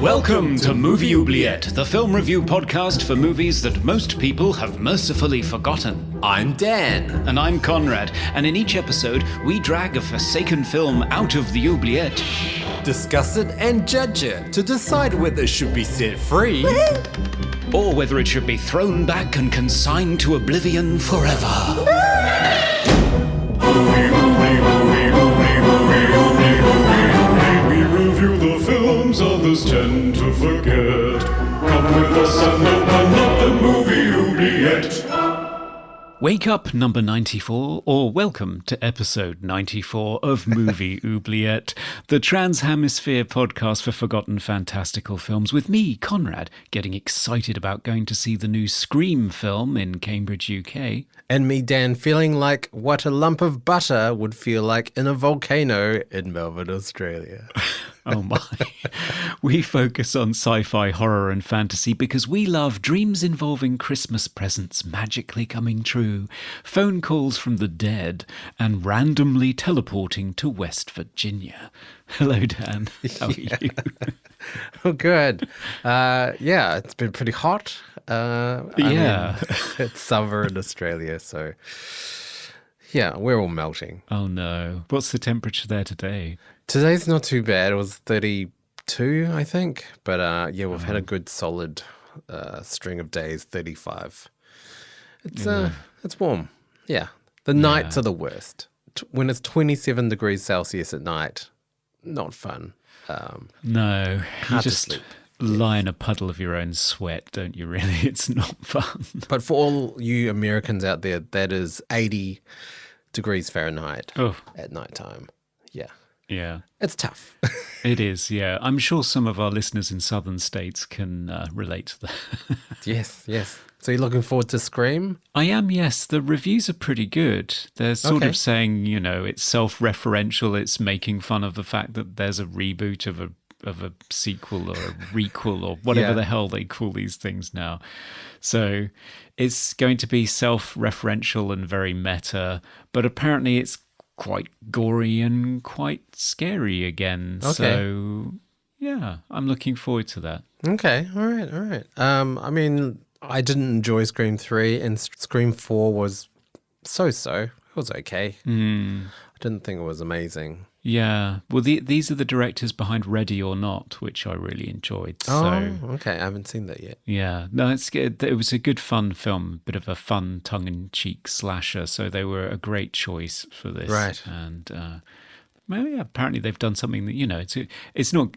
Welcome to Movie Oubliette, the film review podcast for movies that most people have mercifully forgotten. I'm Dan. And I'm Conrad, and in each episode, we drag a forsaken film out of the oubliette, Discuss it and judge it to decide whether it should be set free or whether it should be thrown back and consigned to oblivion forever. We review the films others tend to forget. Come with us and open up the movie oubliette. Wake up, number 94, or welcome to episode 94 of Movie Oubliette, the Trans-Hemisphere podcast for forgotten fantastical films, with me, Conrad, getting excited about going to see the new Scream film in Cambridge, UK. And me, Dan, feeling like what a lump of butter would feel like in a volcano in Melbourne, Australia. Oh my. We focus on sci-fi, horror and fantasy because we love dreams involving Christmas presents magically coming true, phone calls from the dead, and randomly teleporting to West Virginia. Hello, Dan. How are you? Oh, good. It's been pretty hot. I mean, it's summer in Australia, so yeah, we're all melting. Oh no. What's the temperature there today? Today's not too bad. It was 32, I think. But we've had a good solid string of days, 35. It's warm. Yeah. The nights are the worst. When it's 27 degrees Celsius at night, not fun. No. You just sleep. lie in a puddle of your own sweat, don't you, really? It's not fun. But for all you Americans out there, that is 80 degrees Fahrenheit at nighttime. Yeah. Yeah. It's tough. It is, yeah. I'm sure some of our listeners in southern states can relate to that. Yes. So you're looking forward to Scream? I am, yes. The reviews are pretty good. They're sort of saying, it's self-referential. It's making fun of the fact that there's a reboot of a sequel or a requel or whatever the hell they call these things now. So it's going to be self-referential and very meta, but apparently it's quite gory and quite scary again. Okay. So, yeah, I'm looking forward to that. Okay, all right. I mean, I didn't enjoy Scream 3 and Scream 4 was so-so. It was okay. I didn't think it was amazing. Yeah. Well, these are the directors behind Ready or Not, which I really enjoyed. Oh, okay. I haven't seen that yet. Yeah. No, it's good. It was a good, fun film, bit of a fun, tongue-in-cheek slasher. So they were a great choice for this. Right. And apparently they've done something that, it's not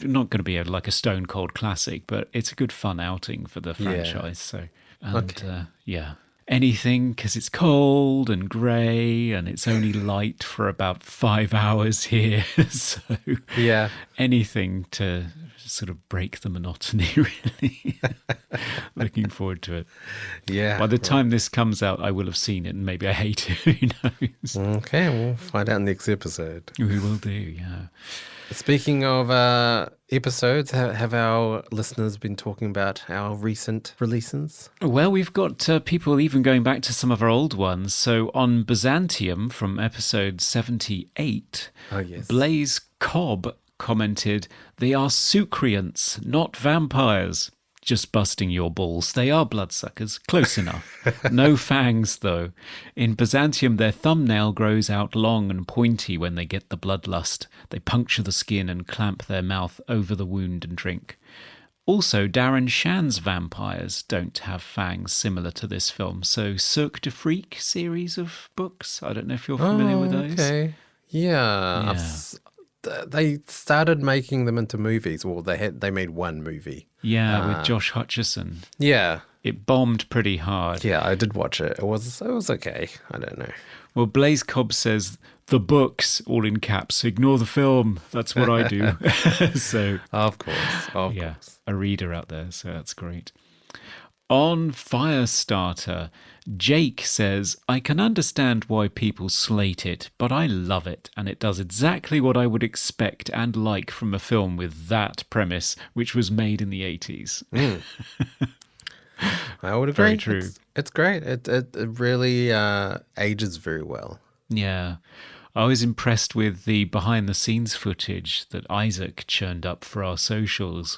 going to be like a stone cold classic, but it's a good fun outing for the franchise. Yeah. Anything, because it's cold and grey and it's only light for about 5 hours here. So anything to sort of break the monotony, really. Looking forward to it. Yeah. By the time this comes out, I will have seen it and maybe I hate it. Who knows? Okay, we'll find out next episode. We will do, yeah. Speaking of episodes, have our listeners been talking about our recent releases? Well, we've got people even going back to some of our old ones. So on Byzantium from episode 78, Blaze Cobb commented, "They are sucreants, not vampires." Just busting your balls. They are bloodsuckers. Close enough. No fangs, though. In Byzantium, their thumbnail grows out long and pointy when they get the bloodlust. They puncture the skin and clamp their mouth over the wound and drink. Also, Darren Shan's vampires don't have fangs similar to this film. So, Cirque du Freak series of books. I don't know if you're familiar with those. Okay. Yeah. They started making them into movies. Well, they made one movie. Yeah, with Josh Hutcherson. Yeah. It bombed pretty hard. Yeah, I did watch it. It was okay. I don't know. Well, Blaze Cobb says, the books, all in caps, ignore the film. That's what I do. So, of course. A reader out there, so that's great. On Firestarter, Jake says, I can understand why people slate it, but I love it, and it does exactly what I would expect and like from a film with that premise, which was made in the 80s. I would agree. Very true. It's great. It really ages very well. Yeah. I was impressed with the behind-the-scenes footage that Isaac churned up for our socials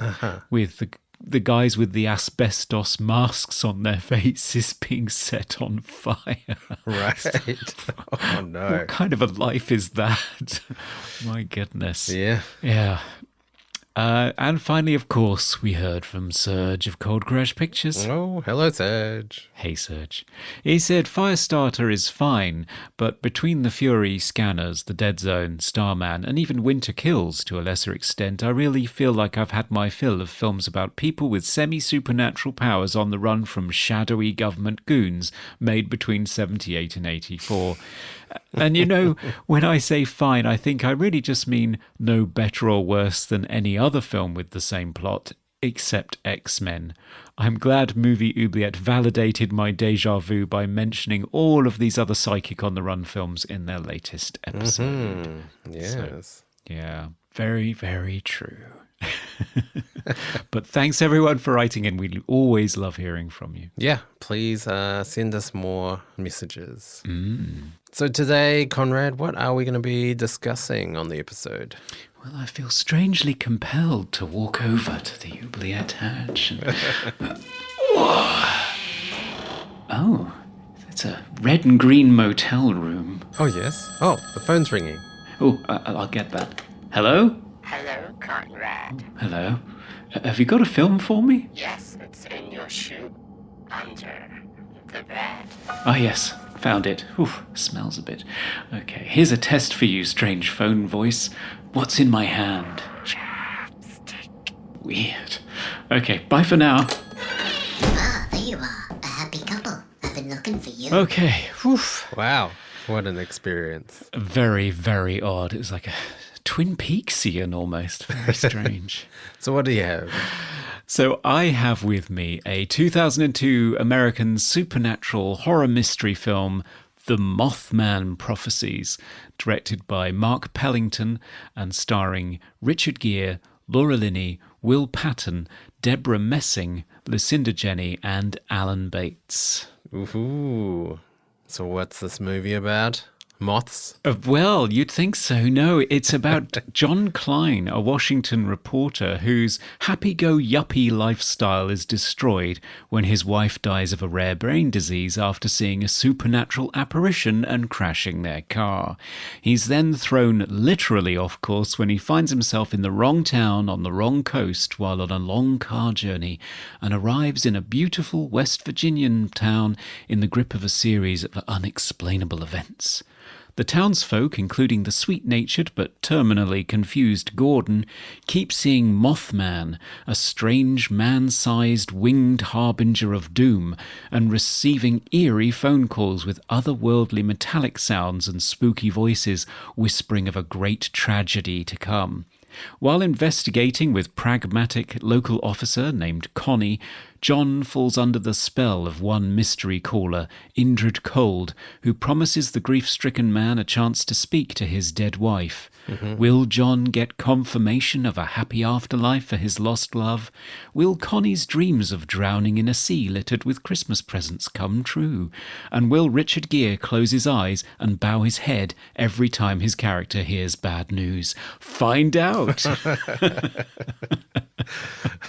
with the guys with the asbestos masks on their faces being set on fire. Right. Oh, no. What kind of a life is that? My goodness. Yeah. Yeah. And finally, of course, we heard from Serge of Cold Crash Pictures. Oh, hello, Serge. Hey, Serge. He said Firestarter is fine, but between the Fury, Scanners, The Dead Zone, Starman, and even Winter Kills to a lesser extent, I really feel like I've had my fill of films about people with semi-supernatural powers on the run from shadowy government goons made between 78 and 84. And you know, when I say fine, I think I really just mean no better or worse than any other film with the same plot, except X-Men. I'm glad Movie Oubliette validated my deja vu by mentioning all of these other Psychic on the Run films in their latest episode. Mm-hmm. Yes. So, yeah, very, very true. But thanks everyone for writing in. We always love hearing from you. Yeah, please send us more messages. So today, Conrad, what are we going to be discussing on the episode? Well, I feel strangely compelled to walk over to the oubliette hatch. And, oh, it's a red and green motel room. Oh, yes. Oh, the phone's ringing. Oh, I'll get that. Hello? Hello, Conrad. Hello. Have you got a film for me? Yes, it's in your shoe. Under the bed. Oh, yes. Found it. Oof, smells a bit. Okay, here's a test for you, strange phone voice. What's in my hand? Chapstick. Weird. Okay, bye for now. Ah, there you are. A happy couple. I've been looking for you. Okay. Oof. Wow, what an experience. Very, very odd. It was like a Twin Peaksian almost. Very strange. So what do you have? So I have with me a 2002 American supernatural horror mystery film, The Mothman Prophecies, directed by Mark Pellington and starring Richard Gere, Laura Linney, Will Patton, Deborah Messing, Lucinda Jenny, and Alan Bates. Ooh. So what's this movie about? Moths? Well, you'd think so. No, it's about John Klein, a Washington reporter whose happy-go-yuppie lifestyle is destroyed when his wife dies of a rare brain disease after seeing a supernatural apparition and crashing their car. He's then thrown literally off course when he finds himself in the wrong town on the wrong coast while on a long car journey and arrives in a beautiful West Virginian town in the grip of a series of unexplainable events. The townsfolk, including the sweet-natured but terminally confused Gordon, keep seeing Mothman, a strange man-sized winged harbinger of doom, and receiving eerie phone calls with otherworldly metallic sounds and spooky voices whispering of a great tragedy to come. While investigating with pragmatic local officer named Connie, John falls under the spell of one mystery caller, Indrid Cold, who promises the grief-stricken man a chance to speak to his dead wife. Will John get confirmation of a happy afterlife for his lost love? Will Connie's dreams of drowning in a sea littered with Christmas presents come true? And will Richard Gere close his eyes and bow his head every time his character hears bad news? Find out!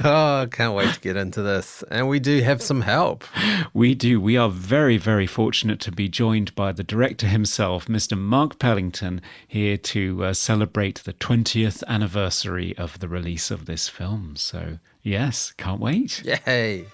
Oh, can't wait to get into this. And we do have some help. We do. We are very, very fortunate to be joined by the director himself, Mr. Mark Pellington, here to celebrate the 20th anniversary of the release of this film. So, yes, can't wait. Yay.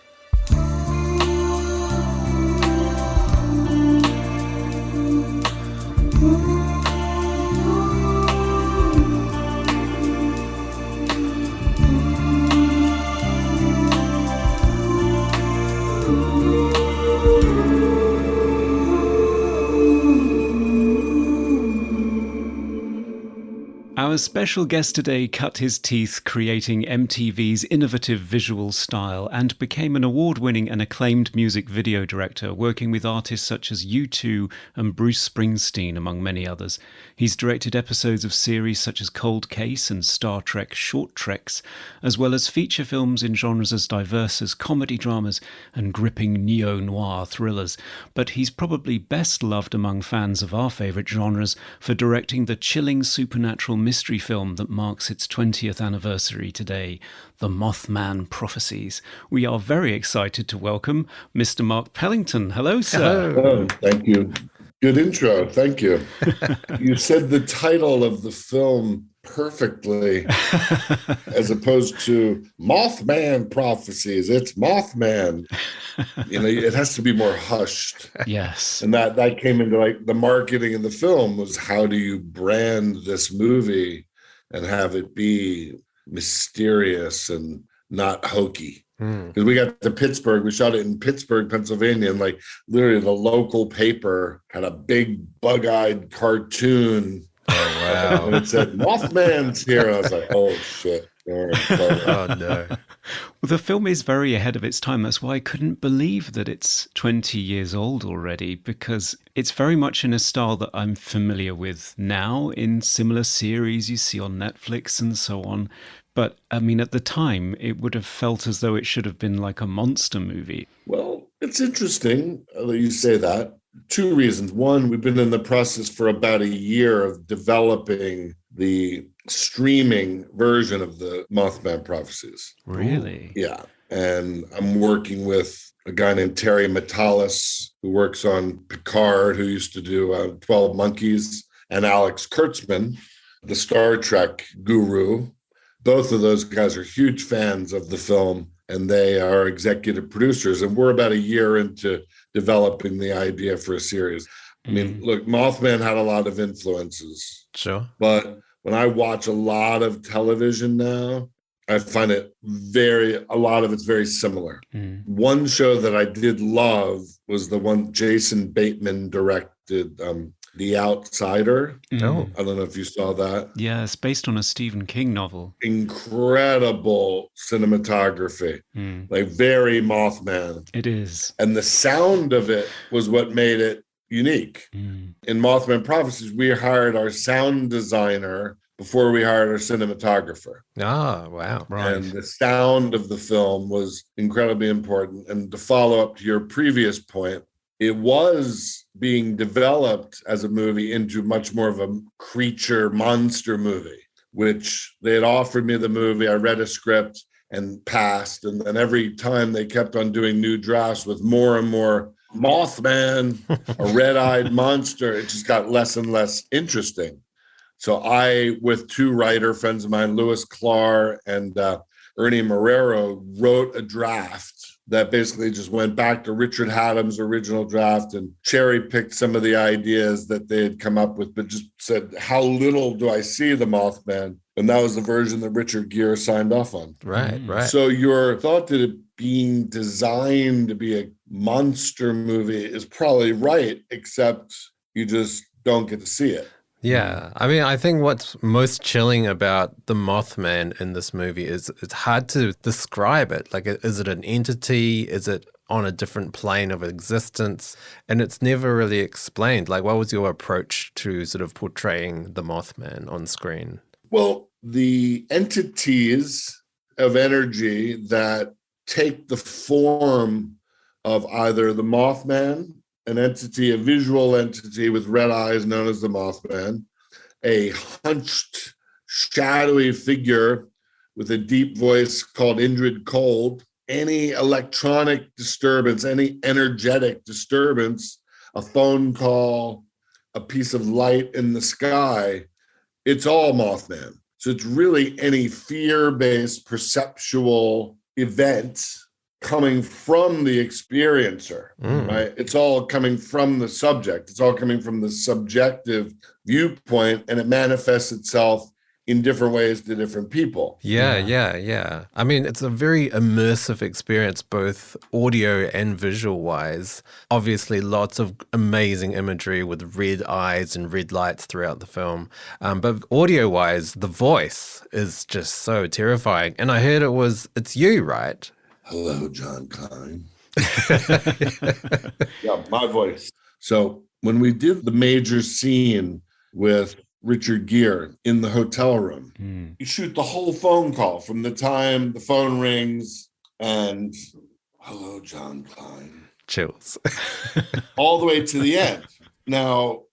Our special guest today cut his teeth creating MTV's innovative visual style and became an award-winning and acclaimed music video director, working with artists such as U2 and Bruce Springsteen, among many others. He's directed episodes of series such as Cold Case and Star Trek Short Treks, as well as feature films in genres as diverse as comedy dramas and gripping neo-noir thrillers. But he's probably best loved among fans of our favourite genres for directing the chilling supernatural mystery film that marks its 20th anniversary today, The Mothman Prophecies. We are very excited to welcome Mr. Mark Pellington. Hello, sir. Oh, thank you. Good intro. Thank you. You said the title of the film perfectly, as opposed to Mothman Prophecies. It's Mothman. It has to be more hushed. Yes. And that came into like the marketing of the film was how do you brand this movie and have it be mysterious and not hokey. Because we got to Pittsburgh, we shot it in Pittsburgh, Pennsylvania, and like literally the local paper had a big bug-eyed cartoon. Oh, wow. And it said, Mothman's here. And I was like, oh, shit. Oh, no. Well, the film is very ahead of its time. That's why I couldn't believe that it's 20 years old already, because it's very much in a style that I'm familiar with now in similar series you see on Netflix and so on. But, I mean, at the time, it would have felt as though it should have been like a monster movie. Well, it's interesting that you say that. Two reasons. One, we've been in the process for about a year of developing the streaming version of the Mothman Prophecies. Really? Yeah. And I'm working with a guy named Terry Metalis, who works on Picard, who used to do 12 Monkeys, and Alex Kurtzman, the Star Trek guru. Both of those guys are huge fans of the film, and they are executive producers. And we're about a year into developing the idea for a series. I mean, look, Mothman had a lot of influences. Sure. But when I watch a lot of television now, I find a lot of it's very similar. One show that I did love was the one Jason Bateman directed, The Outsider. Oh. I don't know if you saw that. Yeah, it's based on a Stephen King novel. Incredible cinematography, like very Mothman. It is. And the sound of it was what made it unique. In Mothman Prophecies, we hired our sound designer before we hired our cinematographer. Ah, wow. Right. And the sound of the film was incredibly important. And to follow up to your previous point, it was being developed as a movie into much more of a creature monster movie, which they had offered me the movie. I read a script and passed. And then every time they kept on doing new drafts with more and more Mothman, a red-eyed monster, it just got less and less interesting. So I, with two writer friends of mine, Louis Clark and Ernie Marrero, wrote a draft that basically just went back to Richard Haddam's original draft and cherry-picked some of the ideas that they had come up with, but just said, how little do I see the Mothman? And that was the version that Richard Gere signed off on. Right, right. So your thought that it being designed to be a monster movie is probably right, except you just don't get to see it. Yeah. I mean, I think what's most chilling about the Mothman in this movie is it's hard to describe it. Like, is it an entity? Is it on a different plane of existence? And it's never really explained. Like, what was your approach to sort of portraying the Mothman on screen? Well, the entities of energy that take the form of either the Mothman, an entity, a visual entity with red eyes known as the Mothman, a hunched, shadowy figure with a deep voice called Indrid Cold, any electronic disturbance, any energetic disturbance, a phone call, a piece of light in the sky, it's all Mothman. So it's really any fear-based perceptual event coming from the experiencer, right? It's all coming from the subject. It's all coming from the subjective viewpoint, and it manifests itself in different ways to different people. Yeah. I mean, it's a very immersive experience, both audio and visual wise. Obviously, lots of amazing imagery with red eyes and red lights throughout the film. But audio wise, the voice is just so terrifying. And I heard it's you, right? Hello, John Klein. Yeah, my voice. So when we did the major scene with Richard Gere in the hotel room, you shoot the whole phone call from the time the phone rings and hello, John Klein. Chills. All the way to the end. Now,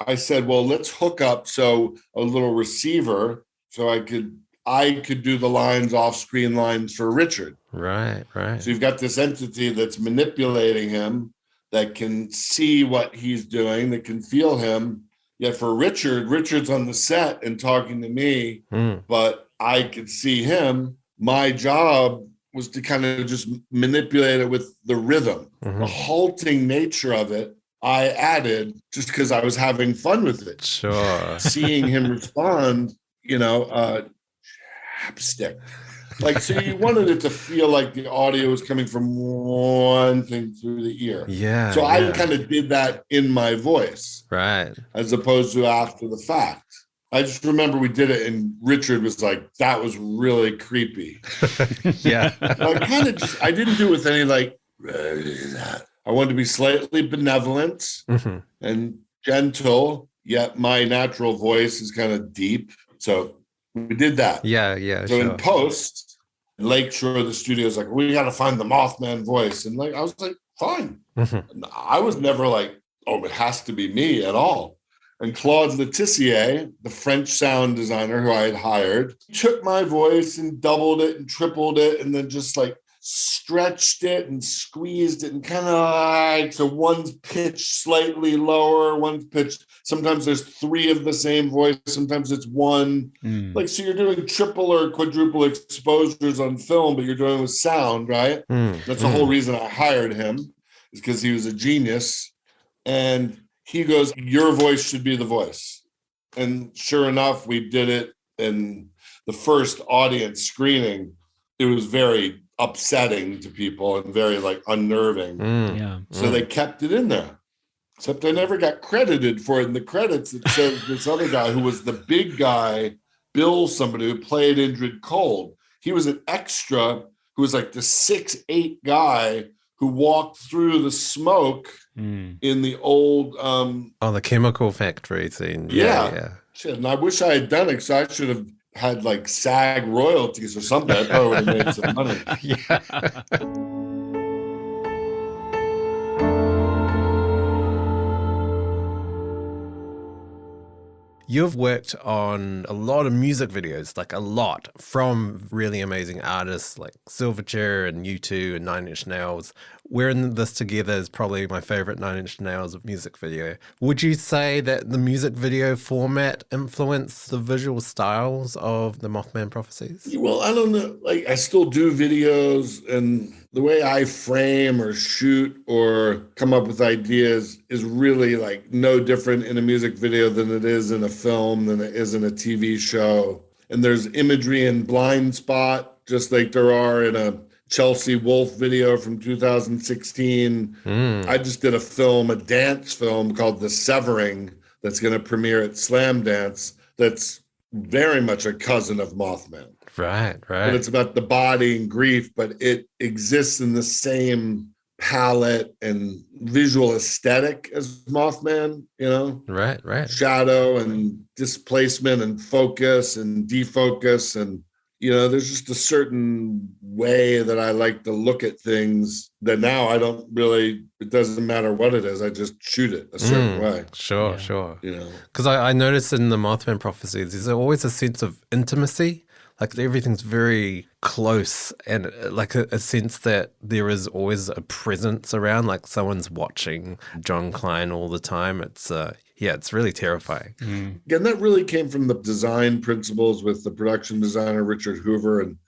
I said, well, let's hook up a little receiver so I could do the lines, off-screen lines for Richard. Right. So you've got this entity that's manipulating him, that can see what he's doing, that can feel him. Yet for Richard's on the set and talking to me, but I could see him. My job was to kind of just manipulate it with the rhythm. The halting nature of it, I added just because I was having fun with it. Sure. Seeing him respond, chapstick. Like, so you wanted it to feel like the audio was coming from one thing through the ear. Yeah. So I kind of did that in my voice. Right. As opposed to after the fact. I just remember we did it and Richard was like, that was really creepy. Yeah. I didn't do it with any I wanted to be slightly benevolent and gentle, yet my natural voice is kind of deep. So we did that. Yeah. So in post, Lakeshore, the studio's like, we got to find the Mothman voice. And I was like, fine. I was never like, oh, it has to be me at all. And Claude Letizier, the French sound designer who I had hired, took my voice and doubled it and tripled it and then just stretched it and squeezed it and kind of so one's pitched slightly lower, one's pitched. Sometimes there's three of the same voice. Sometimes it's one. So you're doing triple or quadruple exposures on film, but you're doing it with sound, right? That's the whole reason I hired him, is because he was a genius. And he goes, your voice should be the voice. And sure enough, we did it in the first audience screening. It was very upsetting to people and very unnerving. So they kept it in there. Except I never got credited for it. In the credits, it says this other guy who was the big guy, Bill, somebody who played Indrid Cold. He was an extra who was the 6'8" guy who walked through the smoke in the old... the chemical factory scene. Yeah. Shit, and I wish I had done it, because I should have had SAG royalties or something. I probably would have made some money. Yeah. You've worked on a lot of music videos, a lot, from really amazing artists like Silverchair and U2 and Nine Inch Nails. We're in this together is probably my favorite Nine Inch Nails music video. Would you say that the music video format influenced the visual styles of the Mothman Prophecies? Well, I don't know. I still do videos, and the way I frame or shoot or come up with ideas is really no different in a music video than it is in a film, than it is in a TV show. And there's imagery in blind spot, just like there are in a Chelsea Wolfe video from 2016. I just did a dance film called The Severing that's going to premiere at Slam Dance that's very much a cousin of Mothman. Right. But it's about the body and grief, but it exists in the same palette and visual aesthetic as Mothman, Right. Shadow and displacement and focus and defocus. And, there's just a certain way that I like to look at things that now it doesn't matter what it is. I just shoot it a certain way. Sure. Because I noticed in the Mothman Prophecies, there's always a sense of intimacy. Everything's very close, and a sense that there is always a presence around, someone's watching John Klein all the time. It's it's really terrifying. Again, that really came from the design principles with the production designer Richard Hoover, and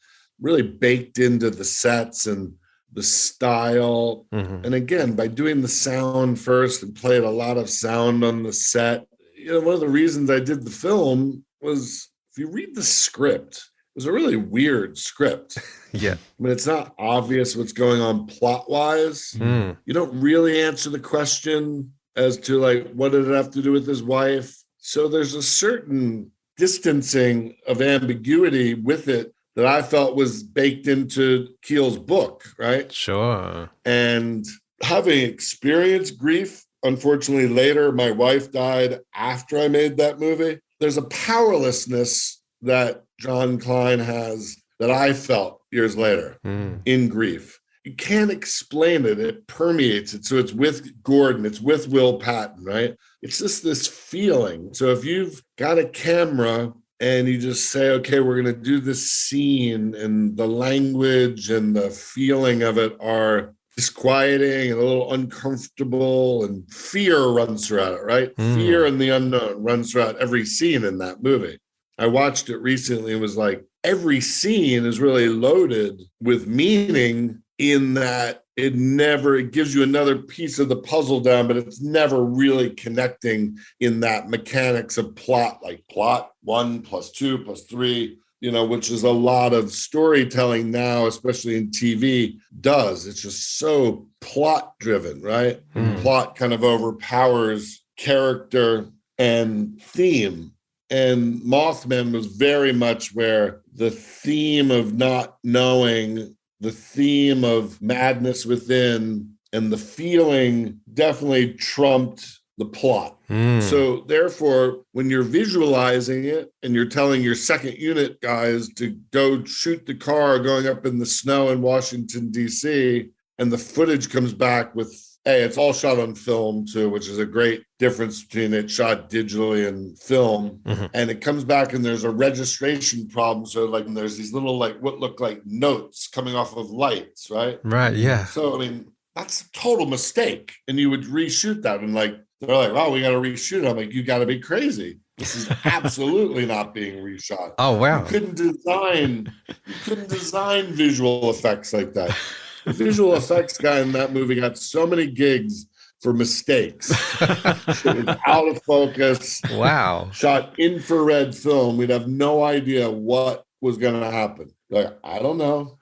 really baked into the sets and the style. And again, by doing the sound first and played a lot of sound on the set, one of the reasons I did the film was if you read the script, it was a really weird script. Yeah. I mean, it's not obvious what's going on plot-wise. You don't really answer the question as to like, what did it have to do with his wife? So there's a certain distancing of ambiguity with it that I felt was baked into Keel's book, right? Sure. And having experienced grief, unfortunately, later, my wife died after I made that movie. There's a powerlessness that John Klein has that I felt years later in grief. You can't explain it. It permeates it. So it's with Gordon, it's with Will Patton, right? It's just this feeling. So if you've got a camera and you just say, okay, we're going to do this scene, and the language and the feeling of it are disquieting and a little uncomfortable, and fear runs throughout it, right? Fear and the unknown runs throughout every scene in that movie. I watched it recently and was like, every scene is really loaded with meaning in that it gives you another piece of the puzzle down, but it's never really connecting in that mechanics of plot, like plot 1 + 2 + 3, which is a lot of storytelling now, especially in TV, does. It's just so plot driven, right? Plot kind of overpowers character and theme. And Mothman was very much where the theme of not knowing, the theme of madness within, and the feeling definitely trumped the plot. So therefore, when you're visualizing it and you're telling your second unit guys to go shoot the car going up in the snow in Washington, D.C., and the footage comes back with, hey, it's all shot on film too, which is a great difference between it shot digitally and film. And it comes back and there's a registration problem. So like there's these little like what look like notes coming off of lights, right? Right, yeah. So, I mean, that's a total mistake. And you would reshoot that. And like, they're like, wow, we got to reshoot it. I'm like, you got to be crazy. This is absolutely not being reshot. Oh, wow. You couldn't design visual effects like that. The visual effects guy in that movie got so many gigs for mistakes. It was out of focus. Wow. Shot infrared film. We'd have no idea what was going to happen. Like, I don't know.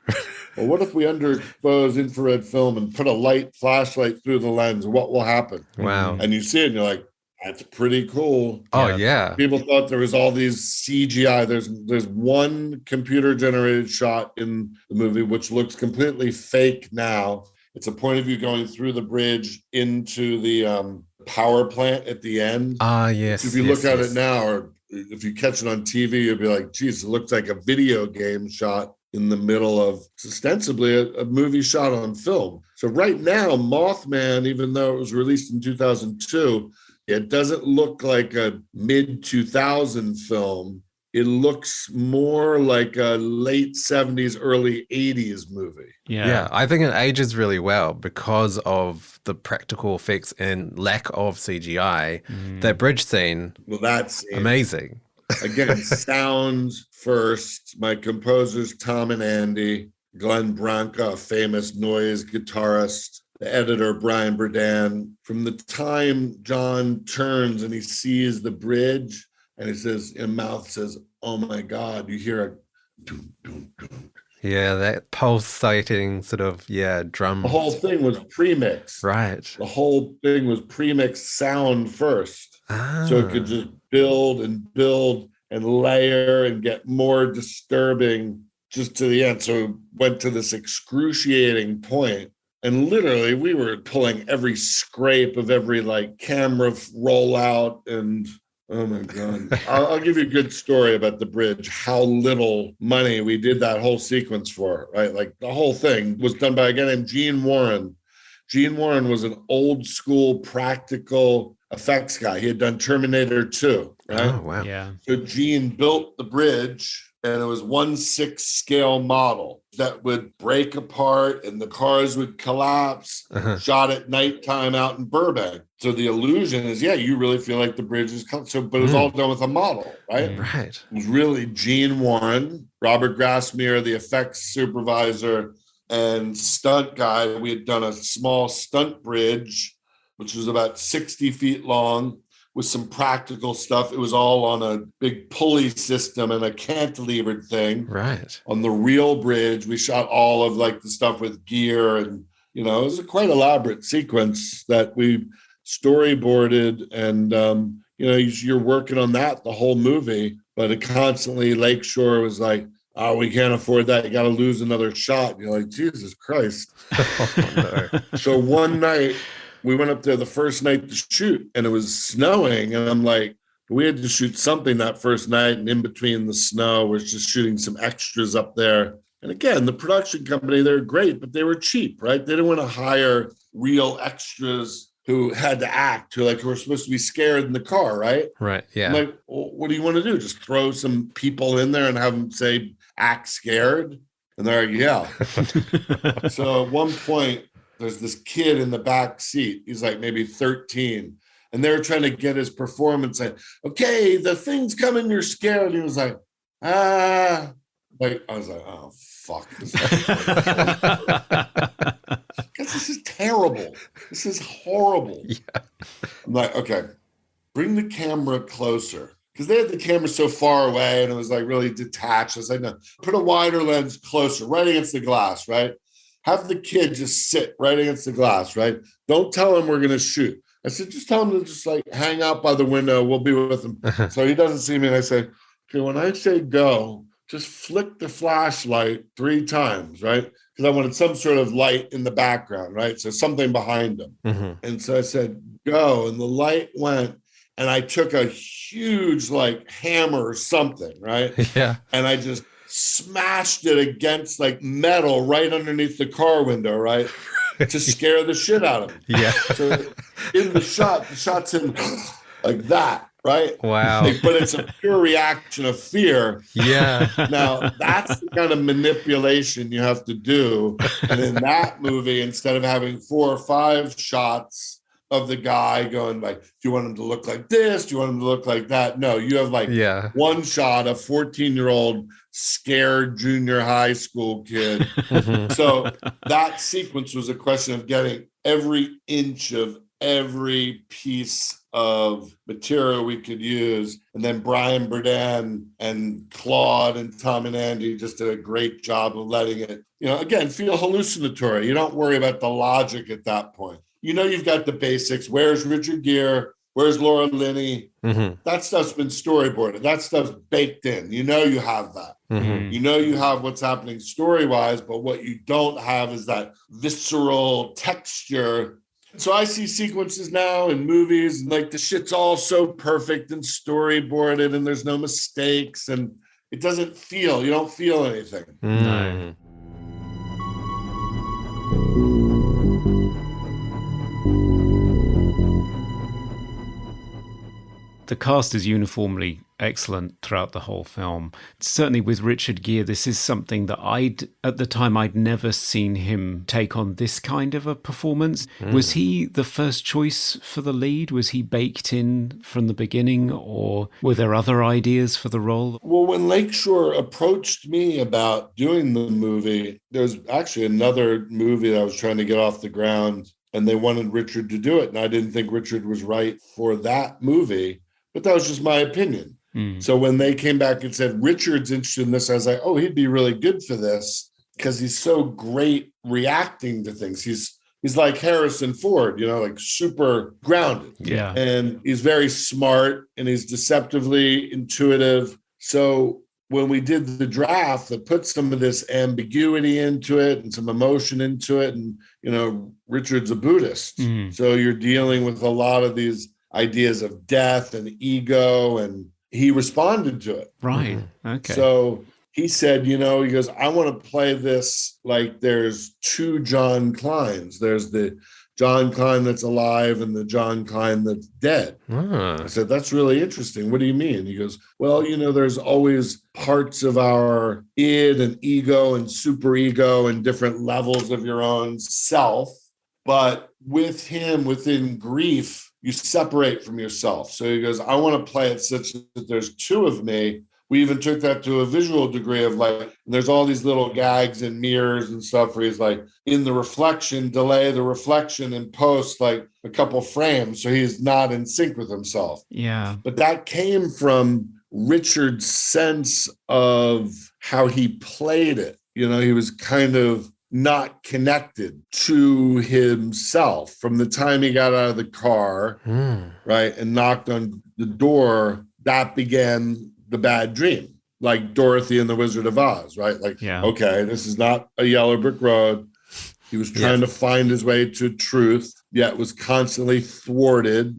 Well, what if we underexpose infrared film and put a flashlight through the lens? What will happen? Wow. And you see it and you're like, that's pretty cool. Oh, yeah. People thought there was all these CGI. There's one computer generated shot in the movie, which looks completely fake now. It's a point of view going through the bridge into the power plant at the end. Yes. So if you look at it now, or if you catch it on TV, you'll be like, geez, it looks like a video game shot in the middle of ostensibly a movie shot on film. So right now, Mothman, even though it was released in 2002, it doesn't look like a mid-2000 film. It looks more like a late 70s, early 80s movie. Yeah, I think it ages really well because of the practical effects and lack of CGI. That bridge scene, that's amazing. Again, sound first. My composers, Tom and Andy, Glenn Branca, a famous noise guitarist, the editor, Brian Berdan. From the time John turns and he sees the bridge and he says, in mouth says, oh my God, you hear a doom, doom, doom. Yeah, that pulsating sort of, drum. The whole thing was pre-mixed. Right. The whole thing was pre-mixed sound first. So it could just build and layer and get more disturbing just to the end. So it went to this excruciating point. And literally we were pulling every scrape of every like camera rollout and oh my God. I'll give you a good story about the bridge, how little money we did that whole sequence for, right? Like the whole thing was done by a guy named Gene Warren. Gene Warren was an old school practical effects guy. He had done Terminator 2, right? Oh, wow. Yeah. So Gene built the bridge and it was 1/6 scale model that would break apart and the cars would collapse, shot at nighttime out in Burbank. So the illusion is, you really feel like the bridge is coming. So, but it was all done with a model, right? Right. It was really Gene Warren, Robert Grassmere, the effects supervisor, and stunt guy. We had done a small stunt bridge, which was about 60 feet long, with some practical stuff. It was all on a big pulley system and a cantilevered thing. Right. On the real bridge, we shot all of like the stuff with gear, and it was a quite elaborate sequence that we storyboarded, and you're working on that the whole movie, but it constantly Lakeshore was like, oh, we can't afford that. You got to lose another shot. And you're like, Jesus Christ. Oh, no. So one night we went up there the first night to shoot, and it was snowing. And I'm like, we had to shoot something that first night. And in between the snow, we're just shooting some extras up there. And again, the production company, they're great, but they were cheap, right? They didn't want to hire real extras who had to act, who were supposed to be scared in the car, right? Right, yeah. I'm like, well, what do you want to do? Just throw some people in there and have them say, act scared? And they're like, yeah. So at one point, there's this kid in the back seat. He's like maybe 13. And they were trying to get his performance. Like, okay, the thing's coming, you're scared. And he was like, ah. Like, I was like, oh, fuck. This is terrible. This is horrible. Yeah. I'm like, okay, bring the camera closer. Because they had the camera so far away and it was like really detached. I was like, no, put a wider lens closer, right against the glass, right? Have the kid just sit right against the glass, right? Don't tell him we're going to shoot. I said, just tell him to just like hang out by the window. We'll be with him. So he doesn't see me. And I say, okay, when I say go, just flick the flashlight 3 times, right? Because I wanted some sort of light in the background, right? So something behind him. Mm-hmm. And so I said, go. And the light went. And I took a huge like hammer or something, right? Yeah. And I just smashed it against like metal right underneath the car window, right? To scare the shit out of him. Yeah. So in the shot's in like that, right? Wow. But it's a pure reaction of fear. Yeah. Now, that's the kind of manipulation you have to do. And in that movie, instead of having 4 or 5 shots of the guy going like, do you want him to look like this? Do you want him to look like that? No, you have like one shot of 14-year-old scared junior high school kid. Mm-hmm. So that sequence was a question of getting every inch of every piece of material we could use. And then Brian Burdan and Claude and Tom and Andy just did a great job of letting it, again, feel hallucinatory. You don't worry about the logic at that point. You've got the basics. Where's Richard Gere? Where's Laura Linney? Mm-hmm. That stuff's been storyboarded. That stuff's baked in. You have that. Mm-hmm. You have what's happening story-wise, but what you don't have is that visceral texture. So I see sequences now in movies, like the shit's all so perfect and storyboarded and there's no mistakes and it doesn't feel, you don't feel anything. No. The cast is uniformly excellent throughout the whole film. Certainly with Richard Gere, this is something that at the time, I'd never seen him take on this kind of a performance. Was he the first choice for the lead? Was he baked in from the beginning, or were there other ideas for the role? Well, when Lakeshore approached me about doing the movie, there was actually another movie that I was trying to get off the ground, and they wanted Richard to do it. And I didn't think Richard was right for that movie. But that was just my opinion. So when they came back and said, Richard's interested in this, I was like, oh, he'd be really good for this because he's so great reacting to things. He's like Harrison Ford, like super grounded. Yeah. And he's very smart and he's deceptively intuitive. So when we did the draft that put some of this ambiguity into it and some emotion into it, and, Richard's a Buddhist. So you're dealing with a lot of these ideas of death and ego, and he responded to it. Right. Okay. So he said, he goes, I want to play this like there's 2 John Kleins. There's the John Klein that's alive and the John Klein that's dead. I said, that's really interesting. What do you mean? He goes, well, there's always parts of our id and ego and superego and different levels of your own self. But with him, within grief, you separate from yourself. So he goes, I want to play it such that there's 2 of me, we even took that to a visual degree of like, there's all these little gags and mirrors and stuff where he's like, in the reflection, delay the reflection and post like a couple frames so he's not in sync with himself. Yeah. But that came from Richard's sense of how he played it. You know, he was kind of not connected to himself from the time he got out of the car, right, and knocked on the door. That began the bad dream, like Dorothy and the Wizard of Oz, right? Like, okay, this is not a yellow brick road. He was trying to find his way to truth, yet was constantly thwarted,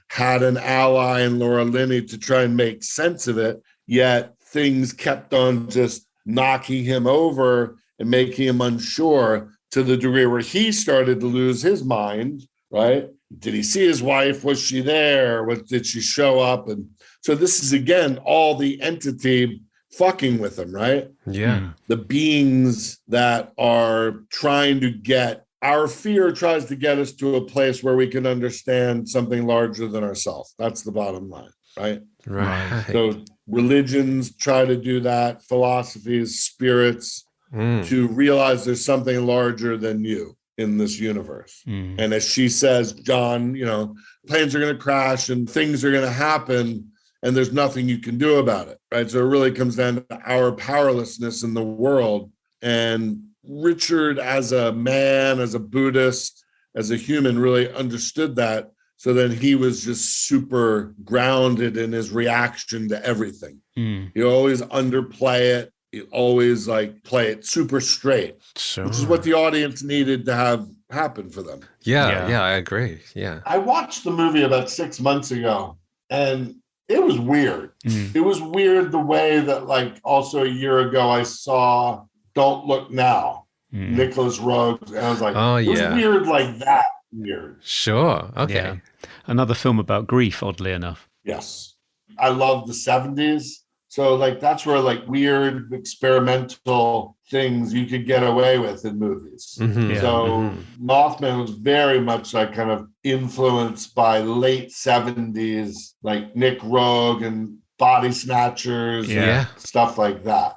had an ally in Laura Linney to try and make sense of it, yet things kept on just knocking him over and making him unsure to the degree where he started to lose his mind, right? Did he see his wife? Was she there? Did she show up? And so this is, again, all the entity fucking with him, right? Yeah. The beings that are trying to get, our fear tries to get us to a place where we can understand something larger than ourselves. That's the bottom line, right? Right. So religions try to do that, philosophies, spirits, to realize there's something larger than you in this universe. And as she says, John, you know, planes are going to crash and things are going to happen and there's nothing you can do about it, right? So it really comes down to our powerlessness in the world. And Richard, as a man, as a Buddhist, as a human, really understood that. So then he was just super grounded in his reaction to everything. He always underplay it. He always like play it super straight, which is what the audience needed to have happen for them. Yeah, I agree. Yeah. I watched the movie about 6 months ago and it was weird. It was weird the way that like also a year ago I saw Don't Look Now, Nicholas Roeg, and I was like, it was weird like that weird. Sure. Okay. Yeah. Another film about grief, oddly enough. Yes. I love the 70s. So like that's where like weird experimental things you could get away with in movies. So Mothman was very much like kind of influenced by late 70s, like Nick Roeg and Body Snatchers and stuff like that.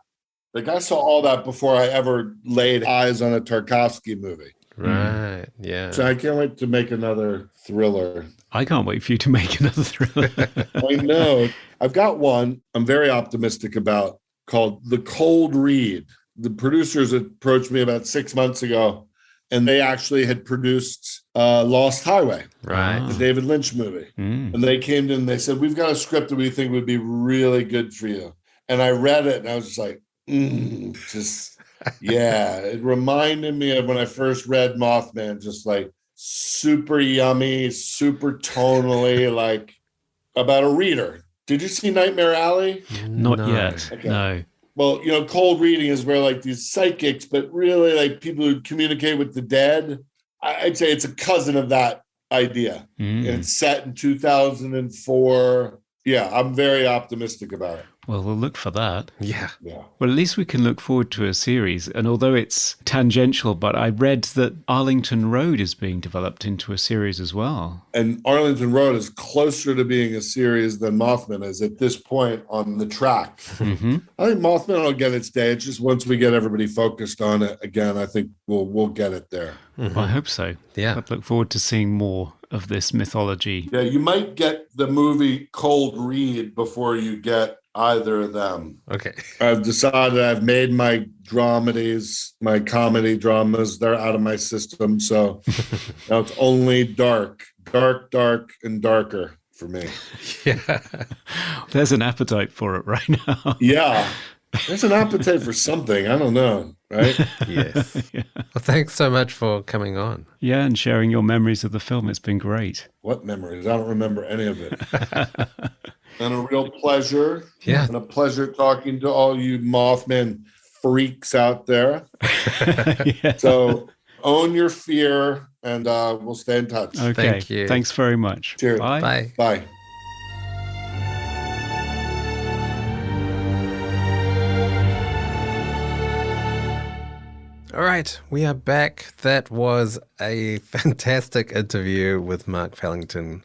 Like I saw all that before I ever laid eyes on a Tarkovsky movie. Right. Yeah. So I can't wait to make another thriller. I can't wait for you to make another thriller. I know. I've got one I'm very optimistic about called The Cold Read. The producers approached me about 6 months ago, and they actually had produced Lost Highway, the David Lynch movie. And they came in and they said, we've got a script that we think would be really good for you. And I read it, and I was just like, it reminded me of when I first read Mothman, just like super yummy, super tonally, like about a reader. Did you see Nightmare Alley? Not yet. Okay. No. Well, you know, cold reading is where like these psychics, but really like people who communicate with the dead. I'd say it's a cousin of that idea. And it's set in 2004. Yeah, I'm very optimistic about it. Well, we'll look for that. Yeah. Well, at least we can look forward to a series. And although it's tangential, but I read that Arlington Road is being developed into a series as well. And Arlington Road is closer to being a series than Mothman is at this point on the track. I think Mothman will get its day. It's just once we get everybody focused on it again, I think we'll get it there. Well, I hope so. Yeah. I'd look forward to seeing more of this mythology. Yeah, you might get the movie Cold Read before you get either of them. Okay. I've decided I've made my dramedies, my comedy dramas, they're out of my system. So now it's only dark, and darker for me. Yeah. There's an appetite for it right now. Yeah. There's an appetite for something. I don't know. Right? Yes. Well, thanks so much for coming on. Yeah, and sharing your memories of the film. It's been great. What memories? I don't remember any of it. And a real pleasure. Yeah. And a pleasure talking to all you Mothman freaks out there. So own your fear, and we'll stay in touch. Okay. Thank you. Thanks very much. Cheers. Bye. Bye. Bye. All right, we are back. That was a fantastic interview with Mark Pellington.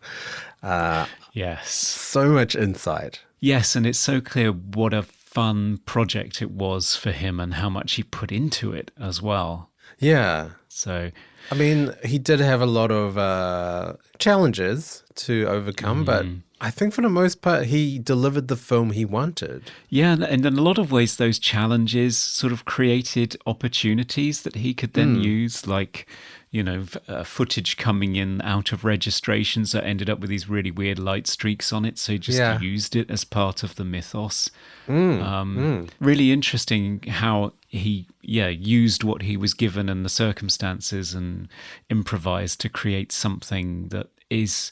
Yes. So much insight. Yes, and it's so clear what a fun project it was for him and how much he put into it as well. Yeah. So, I mean, he did have a lot of challenges to overcome, but I think for the most part, he delivered the film he wanted. yeah, and in a lot of ways, those challenges sort of created opportunities that he could then use, like, you know, footage coming in out of registrations that ended up with these really weird light streaks on it. So he just used it as part of the mythos. Really interesting how he, used what he was given and the circumstances and improvised to create something that is,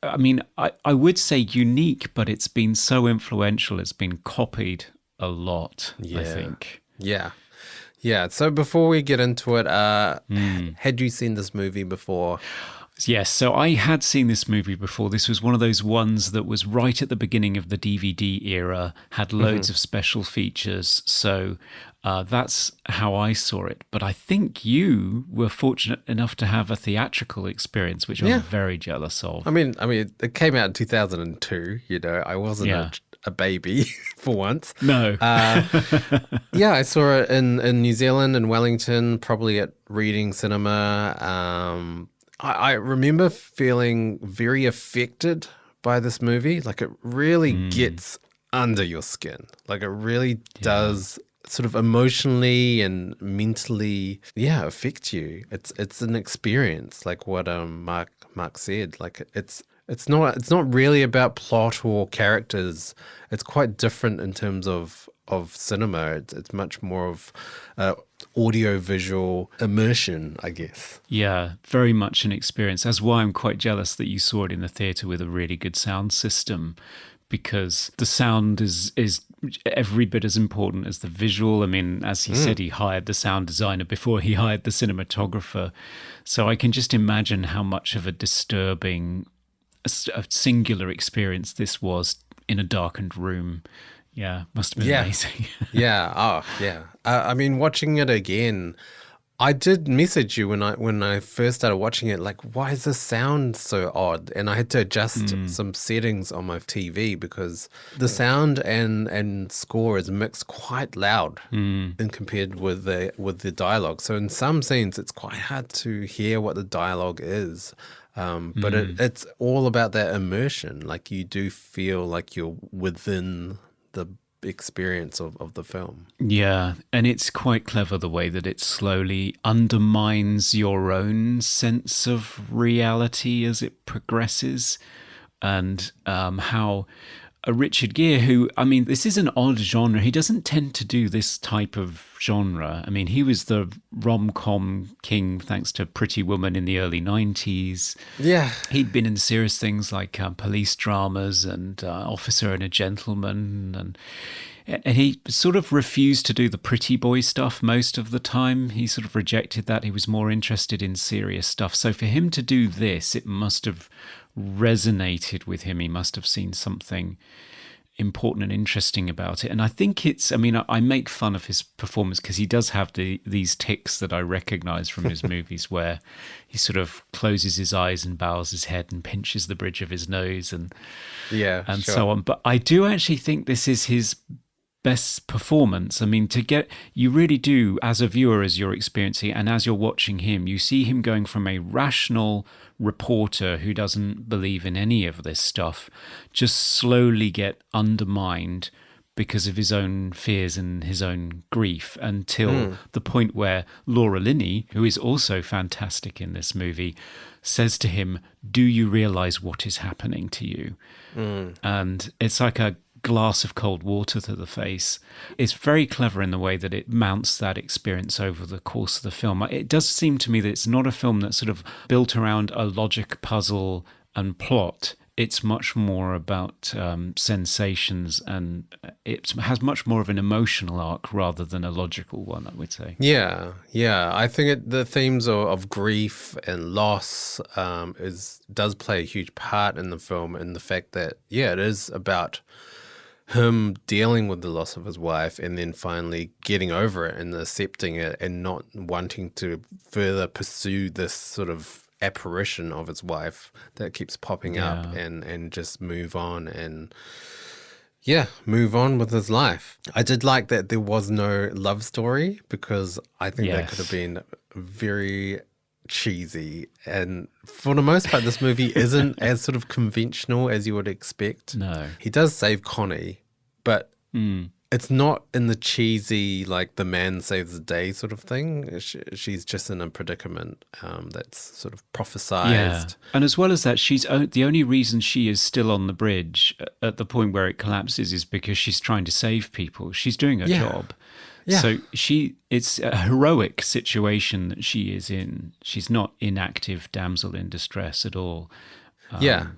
I mean, I would say unique, but it's been so influential. It's been copied a lot, I think. Yeah. Yeah. So before we get into it, had you seen this movie before? Yes, so I had seen this movie before. This was one of those ones that was right at the beginning of the DVD era, had loads of special features. So that's how I saw it. But I think you were fortunate enough to have a theatrical experience, which I'm very jealous of. I mean, it came out in 2002. You know, I wasn't a baby for once. No. Yeah, I saw it in New Zealand, in Wellington, probably at Reading Cinema. I remember feeling very affected by this movie. Like, it really gets under your skin. Like, it really does sort of emotionally and mentally, affect you. It's an experience, like what Mark said. Like, it's not really about plot or characters. It's quite different in terms of cinema. It's much more of audio-visual immersion, I guess. Yeah, very much an experience. That's why I'm quite jealous that you saw it in the theatre with a really good sound system, because the sound is every bit as important as the visual. I mean, as he said, he hired the sound designer before he hired the cinematographer. So I can just imagine how much of a disturbing, a singular experience this was in a darkened room. Yeah, must have been amazing. I mean, watching it again, I did message you when I first started watching it, like, why is the sound so odd? And I had to adjust some settings on my TV because the sound and score is mixed quite loud and compared with the dialogue. So in some scenes, it's quite hard to hear what the dialogue is. But it's all about that immersion. Like, you do feel like you're within the experience of the film. Yeah, and it's quite clever the way that it slowly undermines your own sense of reality as it progresses, and how Richard Gere, who, I mean, this is an odd genre. He doesn't tend to do this type of genre. I mean, he was the rom-com king thanks to Pretty Woman in the early 90s. Yeah. He'd been in serious things like police dramas and Officer and a Gentleman. And he sort of refused to do the pretty boy stuff most of the time. He sort of rejected that. He was more interested in serious stuff. So for him to do this, it must have resonated with him. He must have seen something important and interesting about it. And I think it's, I mean, I make fun of his performance because he does have these tics that I recognize from his movies where he sort of closes his eyes and bows his head and pinches the bridge of his nose and so on. But I do actually think this is his best performance. I mean, you really do, as a viewer, as you're experiencing and as you're watching him, you see him going from a rational reporter who doesn't believe in any of this stuff, just slowly get undermined because of his own fears and his own grief, until the point where Laura Linney, who is also fantastic in this movie, says to him, "Do you realize what is happening to you?" And it's like a glass of cold water to the face. It's very clever in the way that it mounts that experience over the course of the film. It does seem to me that it's not a film that's sort of built around a logic puzzle and plot. It's much more about sensations, and it has much more of an emotional arc rather than a logical one, I would say. Yeah. I think the themes of grief and loss does play a huge part in the film, and the fact that, it is about him dealing with the loss of his wife and then finally getting over it and accepting it and not wanting to further pursue this sort of apparition of his wife that keeps popping up and just move on. And move on with his life. I did like that there was no love story, because I think that could have been very cheesy. And for the most part, this movie isn't as sort of conventional as you would expect. No. He does save Connie, but it's not in the cheesy, like the man saves the day sort of thing. She's just in a predicament that's sort of prophesized. Yeah. And as well as that, the only reason she is still on the bridge at the point where it collapses is because she's trying to save people. She's doing her job. Yeah. So it's a heroic situation that she is in. She's not inactive damsel in distress at all. Yeah.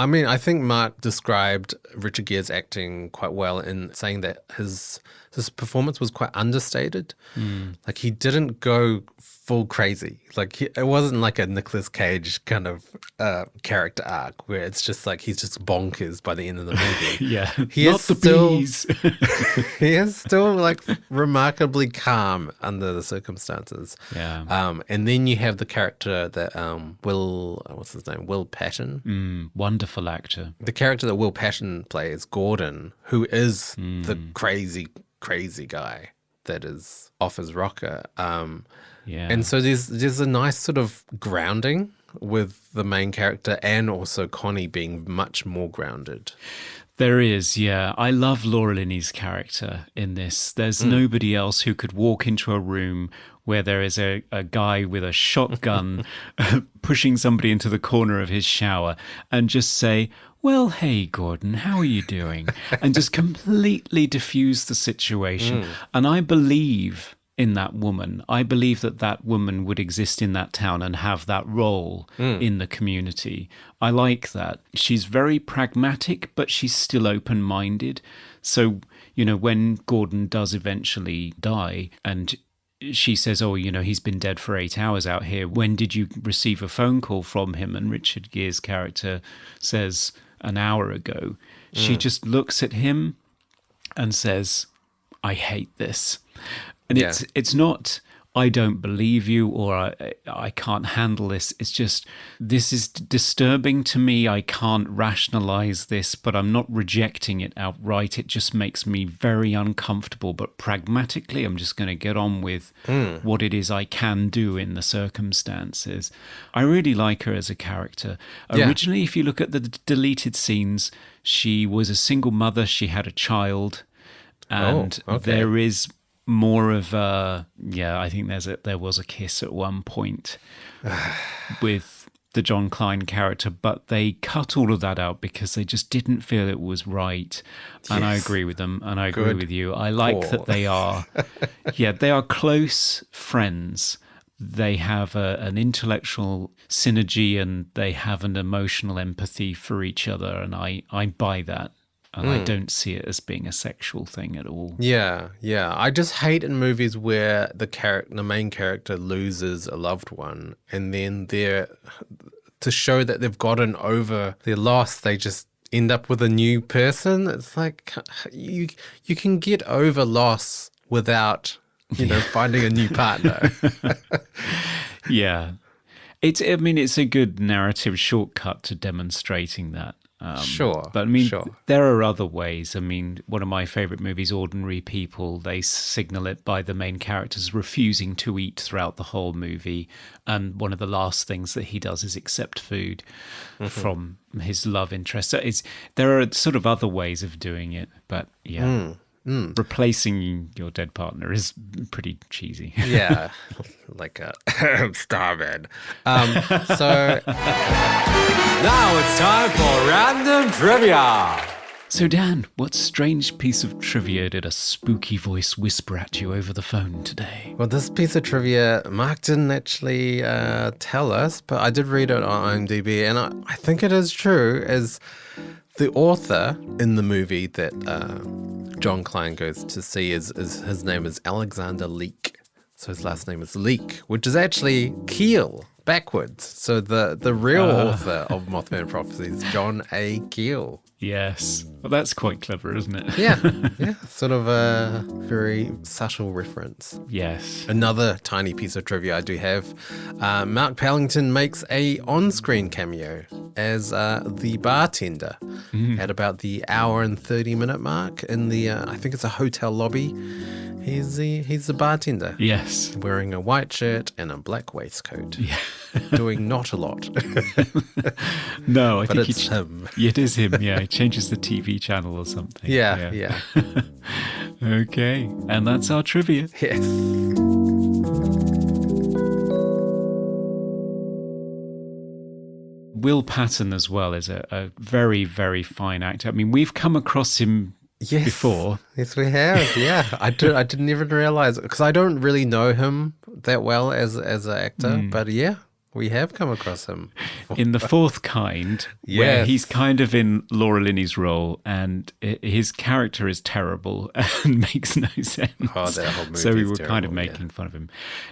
I mean, I think Mark described Richard Gere's acting quite well in saying that his performance was quite understated. Like, he didn't go full crazy. Like, it wasn't like a Nicolas Cage kind of character arc where it's just like he's just bonkers by the end of the movie. Yeah, Not the bees. He is still like remarkably calm under the circumstances. Yeah. And then you have the character that Will Patton. Wonderful actor. The character that Will Patton plays, Gordon, who is the crazy guy that is off his rocker. And so there's a nice sort of grounding with the main character, and also Connie being much more grounded. There is, yeah. I love Laura Linney's character in this. There's nobody else who could walk into a room where there is a guy with a shotgun pushing somebody into the corner of his shower and just say, well, hey, Gordon, how are you doing? And just completely diffuse the situation. And I believe in that woman. I believe that woman would exist in that town and have that role in the community. I like that. She's very pragmatic, but she's still open-minded. So, when Gordon does eventually die and she says, oh, he's been dead for 8 hours out here. When did you receive a phone call from him? And Richard Gere's character says an hour ago. She just looks at him and says, I hate this. And it's not, I don't believe you, or I can't handle this. It's just, this is disturbing to me. I can't rationalize this, but I'm not rejecting it outright. It just makes me very uncomfortable. But pragmatically, I'm just going to get on with what it is I can do in the circumstances. I really like her as a character. Originally, if you look at the deleted scenes, she was a single mother. She had a child. And there is more of I think there was a kiss at one point with the John Cline character, but they cut all of that out because they just didn't feel it was right. Yes. And I agree with them, and I agree with you. I like that they are, they are close friends. They have an intellectual synergy, and they have an emotional empathy for each other, and I buy that. And I don't see it as being a sexual thing at all. Yeah. I just hate in movies where the main character loses a loved one, and then to show that they've gotten over their loss, they just end up with a new person. It's like you can get over loss without finding a new partner. Yeah. It's a good narrative shortcut to demonstrating that. Sure. But there are other ways. One of my favorite movies, Ordinary People, they signal it by the main characters refusing to eat throughout the whole movie. And one of the last things that he does is accept food from his love interest. So there are sort of other ways of doing it. But replacing your dead partner is pretty cheesy. Yeah, like a Starman. So now it's time for Random Trivia. So Dan, what strange piece of trivia did a spooky voice whisper at you over the phone today? Well, this piece of trivia, Mark didn't actually tell us, but I did read it on IMDb, and I think it is true, as the author in the movie that John Cline goes to see is his name is Alexander Leek. So his last name is Leek, which is actually Keel, backwards. So the real author of Mothman Prophecies, John A. Keel. Yes. Well, that's quite clever, isn't it? Yeah, sort of a very subtle reference. Yes. Another tiny piece of trivia I do have, Mark Pellington makes a on-screen cameo as the bartender at about the hour and 30-minute mark in the, I think it's a hotel lobby. He's the bartender. Yes. Wearing a white shirt and a black waistcoat. Yeah. Doing not a lot. No, I But think it's him. Yeah, it is him. Yeah, he changes the TV channel or something. Yeah. Okay, and that's our trivia. Yes. Will Patton as well is a very, very fine actor. I mean, we've come across him before. Yes, we have. Yeah, I didn't even realize, because I don't really know him that well as an actor. But yeah, we have come across him In The Fourth Kind, where he's kind of in Laura Linney's role, and his character is terrible and makes no sense. Oh, that whole movie so we is were kind of terrible, making fun of him.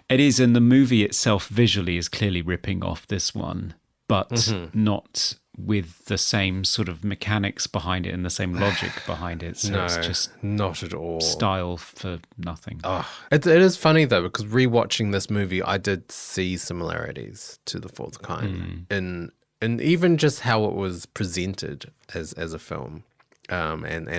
It is, and the movie itself visually is clearly ripping off this one, but not with the same sort of mechanics behind it and the same logic behind it. So No, it's just not at all. style for nothing. Oh, it is funny though, because rewatching this movie, I did see similarities to The Fourth Kind in even just how it was presented as a film, and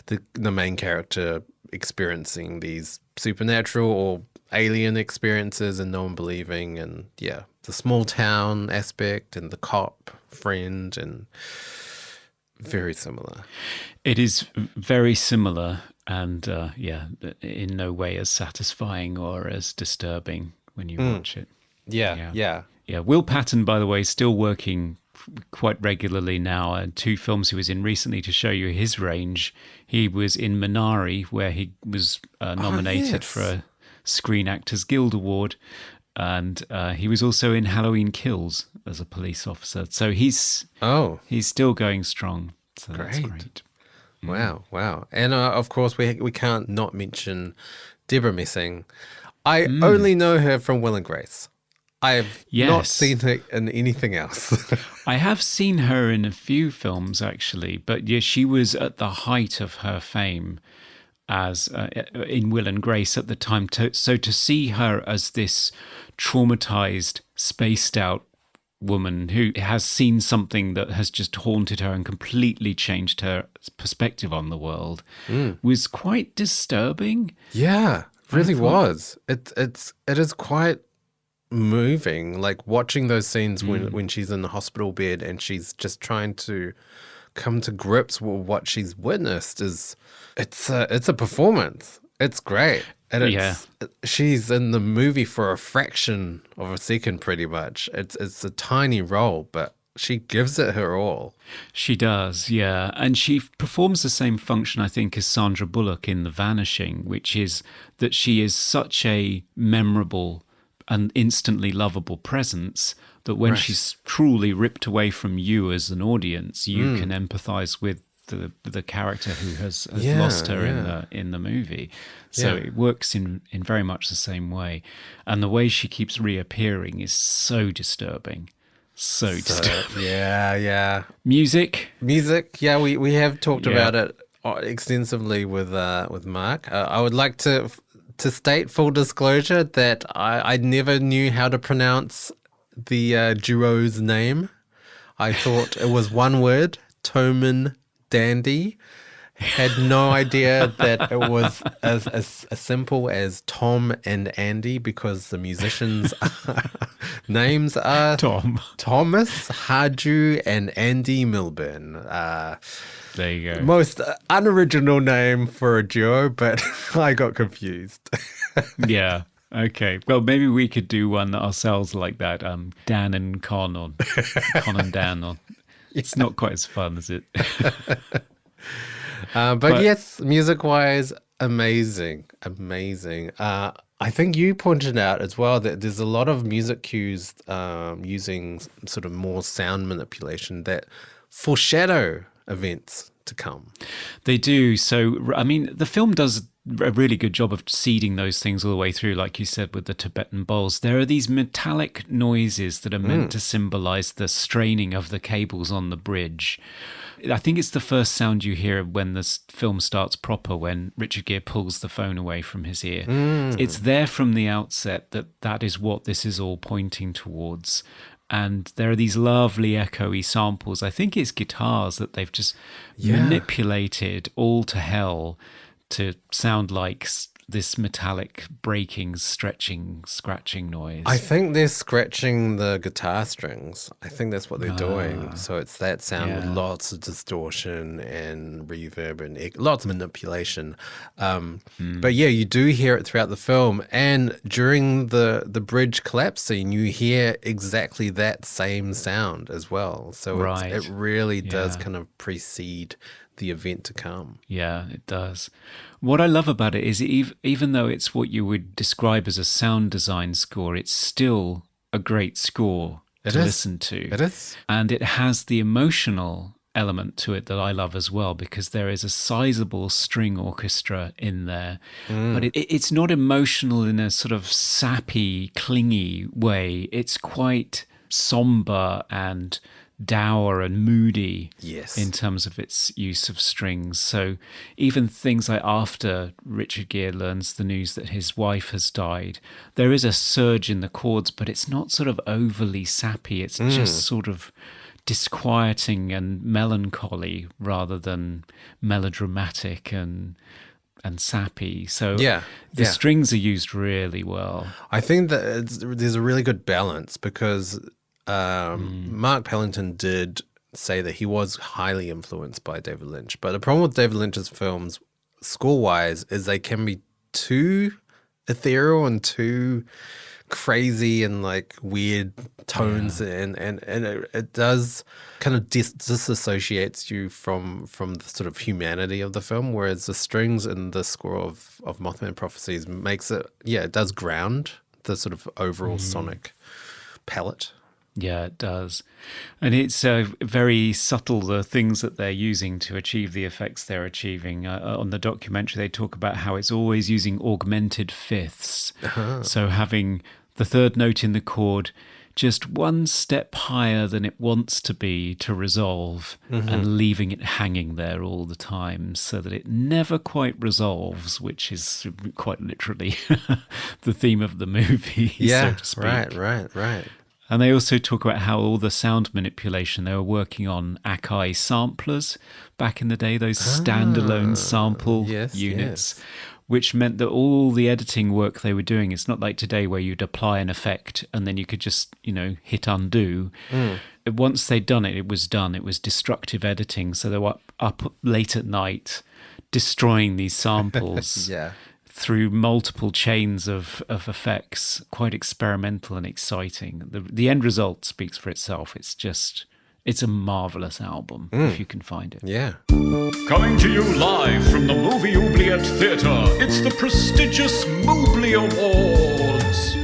the main character experiencing these supernatural or alien experiences and no one believing, and the small town aspect and the cop friend, and very similar. It is very similar, and in no way as satisfying or as disturbing when you watch it. Yeah. Will Patton, by the way, still working quite regularly now. And 2 films he was in recently to show you his range. He was in Minari, where he was nominated for a Screen Actors Guild Award. And he was also in Halloween Kills as a police officer. So he's still going strong. So that's great. Wow. And of course, we can't not mention Deborah Messing. I only know her from Will and Grace. I have not seen her in anything else. I have seen her in a few films, actually. But yeah, she was at the height of her fame as in Will and Grace at the time. So to see her as this traumatized, spaced out woman who has seen something that has just haunted her and completely changed her perspective on the world was quite disturbing. Yeah, really was. It is quite moving, like watching those scenes when she's in the hospital bed and she's just trying to come to grips with what she's witnessed. It's a performance. It's great. And she's in the movie for a fraction of a second, pretty much. It's a tiny role, but she gives it her all. She does, yeah. And she performs the same function, I think, as Sandra Bullock in The Vanishing, which is that she is such a memorable and instantly lovable presence that when she's truly ripped away from you as an audience, you can empathize with the character who has lost her in the movie. So it works in very much the same way. And the way she keeps reappearing is so disturbing. So disturbing. Yeah. Music. Yeah, we have talked about it extensively with Mark. I would like to state full disclosure that I never knew how to pronounce the duo's name. I thought it was one word, Toman Dandy. Had no idea that it was as simple as Tom and Andy, because the musicians' names are Thomas Harju and Andy Milburn. There you go. Most unoriginal name for a duo, but I got confused. Yeah. Okay. Well, maybe we could do one ourselves like that. Dan and Con, or Con and Dan. Or it's not quite as fun, is it? But yes, music-wise, amazing. I think you pointed out as well that there's a lot of music cues using sort of more sound manipulation that foreshadow events to come. They do. So, I mean, the film does a really good job of seeding those things all the way through, like you said, with the Tibetan bowls. There are these metallic noises that are meant to symbolize the straining of the cables on the bridge. I think it's the first sound you hear when the film starts proper, when Richard Gere pulls the phone away from his ear. It's there from the outset that is what this is all pointing towards. And there are these lovely echoey samples. I think it's guitars that they've just manipulated all to hell to sound like this metallic breaking, stretching, scratching noise. I think they're scratching the guitar strings. I think that's what they're doing. So it's that sound with lots of distortion and reverb and lots of manipulation. But yeah, you do hear it throughout the film. And during the bridge collapse scene, you hear exactly that same sound as well. So it really does kind of precede the event to come. Yeah, it does. What I love about it is even though it's what you would describe as a sound design score, it's still a great score to listen to. It is. And it has the emotional element to it that I love as well, because there is a sizable string orchestra in there. But it's not emotional in a sort of sappy, clingy way. It's quite somber and dour and moody in terms of its use of strings. So even things like after Richard Gere learns the news that his wife has died, there is a surge in the chords, but it's not sort of overly sappy. It's just sort of disquieting and melancholy rather than melodramatic and sappy. So the strings are used really well. I think that there's a really good balance because Mark Pellington did say that he was highly influenced by David Lynch. But the problem with David Lynch's films, score-wise, is they can be too ethereal and too crazy and like weird tones, and it does kind of disassociates you from the sort of humanity of the film, whereas the strings in the score of Mothman Prophecies makes it, it does ground the sort of overall sonic palette. Yeah, it does. And it's very subtle, the things that they're using to achieve the effects they're achieving. On the documentary, they talk about how it's always using augmented fifths. So having the third note in the chord just one step higher than it wants to be to resolve, and leaving it hanging there all the time so that it never quite resolves, which is quite literally the theme of the movie, so to speak. Right. And they also talk about how all the sound manipulation, they were working on Akai samplers back in the day, those standalone sample units, which meant that all the editing work they were doing, it's not like today where you'd apply an effect and then you could just, hit undo. Once they'd done it, it was done. It was destructive editing. So they were up late at night destroying these samples. Through multiple chains of effects, quite experimental and exciting. The end result speaks for itself. It's a marvelous album, if you can find it. Yeah. Coming to you live from the Movie Oubliette Theatre, it's the prestigious Mobley Awards.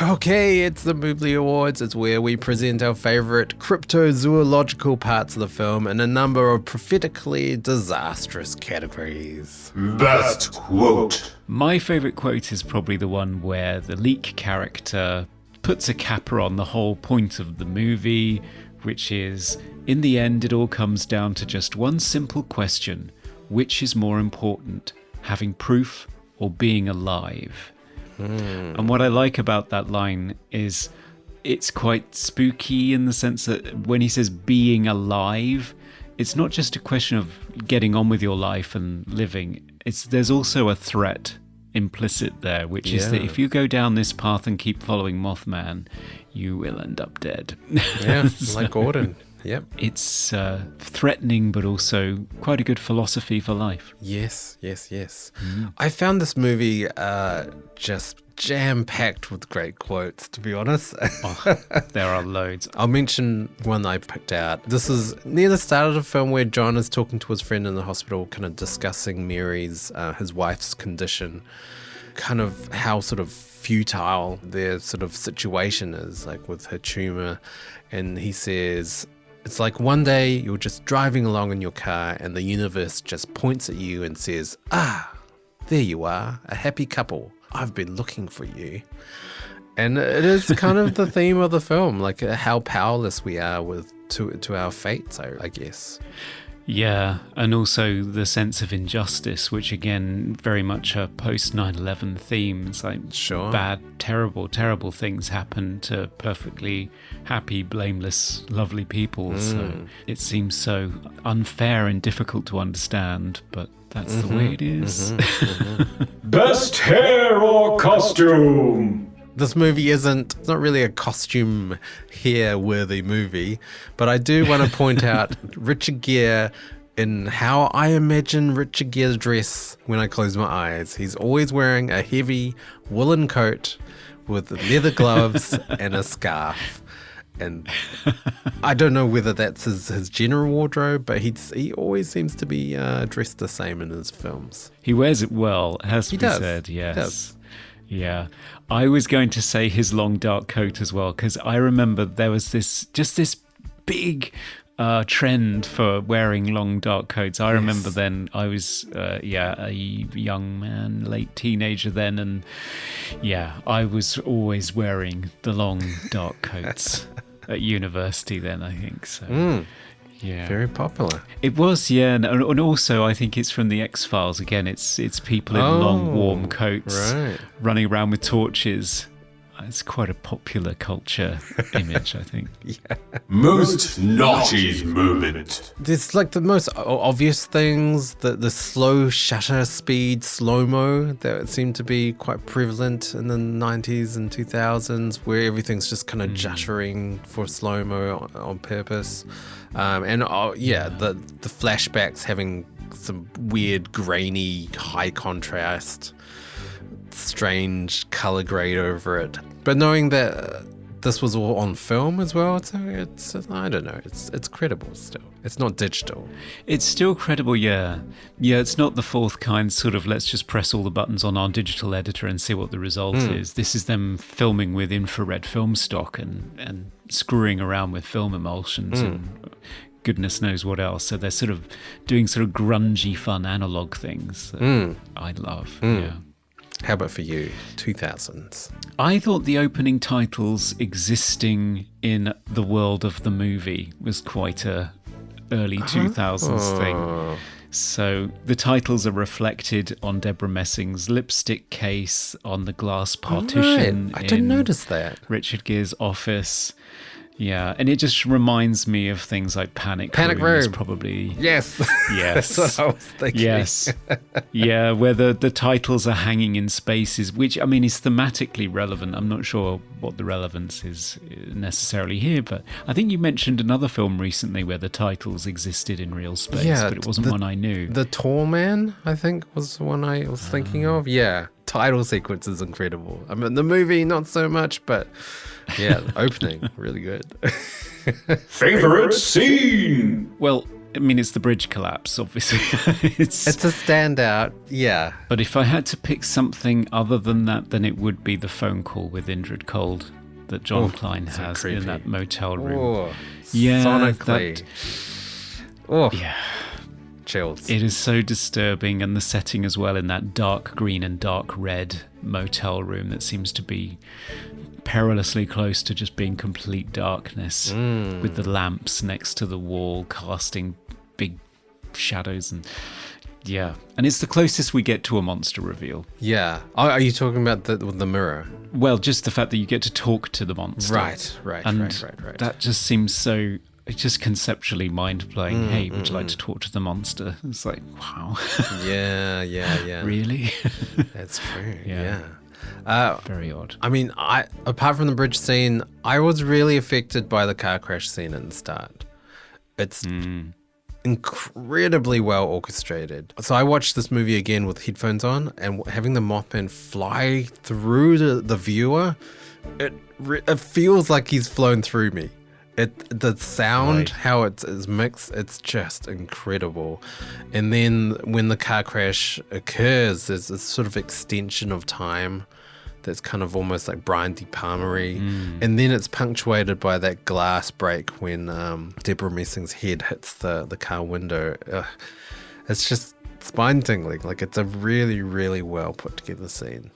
Okay, it's the Mobley Awards. It's where we present our favourite cryptozoological parts of the film in a number of prophetically disastrous categories. Best quote. My favourite quote is probably the one where the Leak character puts a capper on the whole point of the movie, which is, in the end, it all comes down to just one simple question. Which is more important, having proof or being alive? And what I like about that line is it's quite spooky in the sense that when he says being alive, it's not just a question of getting on with your life and living. There's also a threat implicit there, which is that if you go down this path and keep following Mothman, you will end up dead. Yeah, like Gordon. Yep. It's threatening, but also quite a good philosophy for life. Yes. I found this movie just jam-packed with great quotes, to be honest. There are loads. I'll mention one I picked out. This is near the start of the film where John is talking to his friend in the hospital, kind of discussing Mary's, his wife's condition, kind of how sort of futile their sort of situation is, like with her tumor. And he says, It's like one day you're just driving along in your car and the universe just points at you and says, there you are, a happy couple. I've been looking for you. And it is kind of the theme of the film, like how powerless we are to our fates, I guess. Yeah, and also the sense of injustice, which again, very much a post 9/11 themes, like bad, terrible things happen to perfectly happy, blameless, lovely people. So it seems so unfair and difficult to understand, but that's the way it is. Best hair or costume? This movie it's not really a costume hair-worthy movie, but I do want to point out Richard Gere in how I imagine Richard Gere's dress when I close my eyes. He's always wearing a heavy woolen coat with leather gloves and a scarf. And I don't know whether that's his general wardrobe, but he always seems to be dressed the same in his films. He wears it well, it has to be said, yes. He does. Yeah, I was going to say his long dark coat as well, because I remember there was this big trend for wearing long dark coats. I remember then I was a young man, late teenager then, and I was always wearing the long dark coats at university then, I think so. Yeah, very popular. It was, and also I think it's from the X-Files again. It's people in long, warm coats running around with torches. It's quite a popular culture image, I think. Most naughty moment. There's like the most obvious things, the slow shutter speed slow-mo that seemed to be quite prevalent in the 90s and 2000s, where everything's just kind of juttering for slow-mo on purpose. The flashbacks having some weird grainy high contrast, strange color grade over it, but knowing that this was all on film as well, it's I don't know, it's credible still. It's not digital. It's still credible, yeah. It's not the fourth kind sort of let's just press all the buttons on our digital editor and see what the result is. This is them filming with infrared film stock and screwing around with film emulsions and goodness knows what else. So they're sort of doing sort of grungy, fun analog things that I love. Yeah. How about for you, 2000s? I thought the opening titles existing in the world of the movie was quite a early 2000s thing. So the titles are reflected on Deborah Messing's lipstick case on the glass partition. I didn't notice that. Richard Gere's office. Yeah, and it just reminds me of things like Panic Room. Probably. Yes. Yes. That's what I was thinking. Yes. Yeah, where the titles are hanging in spaces, which, I mean, is thematically relevant. I'm not sure what the relevance is necessarily here, but I think you mentioned another film recently where the titles existed in real space, but it wasn't one I knew. The Tall Man, I think, was the one I was thinking of. Yeah, title sequence is incredible. I mean, the movie, not so much, but... yeah, opening, really good. Favorite scene? Well, I mean, it's the bridge collapse, obviously. It's a standout, yeah. But if I had to pick something other than that, then it would be the phone call with Indrid Cold that John Klein has in that motel room. Sonically. Yeah. Chills. It is so disturbing, and the setting as well in that dark green and dark red motel room that seems to be perilously close to just being complete darkness, with the lamps next to the wall casting big shadows, and it's the closest we get to a monster reveal. Yeah. Are you talking about the mirror? Well, just the fact that you get to talk to the monster. Right. That just seems so... It's just conceptually mind-blowing. Hey, would you like to talk to the monster? It's like, wow. Yeah. Really? That's true. Yeah. Very odd. I mean, apart from the bridge scene, I was really affected by the car crash scene at the start. It's incredibly well orchestrated. So I watched this movie again with headphones on, and having the Mothman fly through the viewer, it feels like he's flown through me. The sound, how it is mixed, it's just incredible. And then when the car crash occurs, there's this sort of extension of time that's kind of almost like Brian De Palma-y. And then it's punctuated by that glass break when Deborah Messing's head hits the car window. It's just spine-tingling. Like, it's a really, really well put together scene.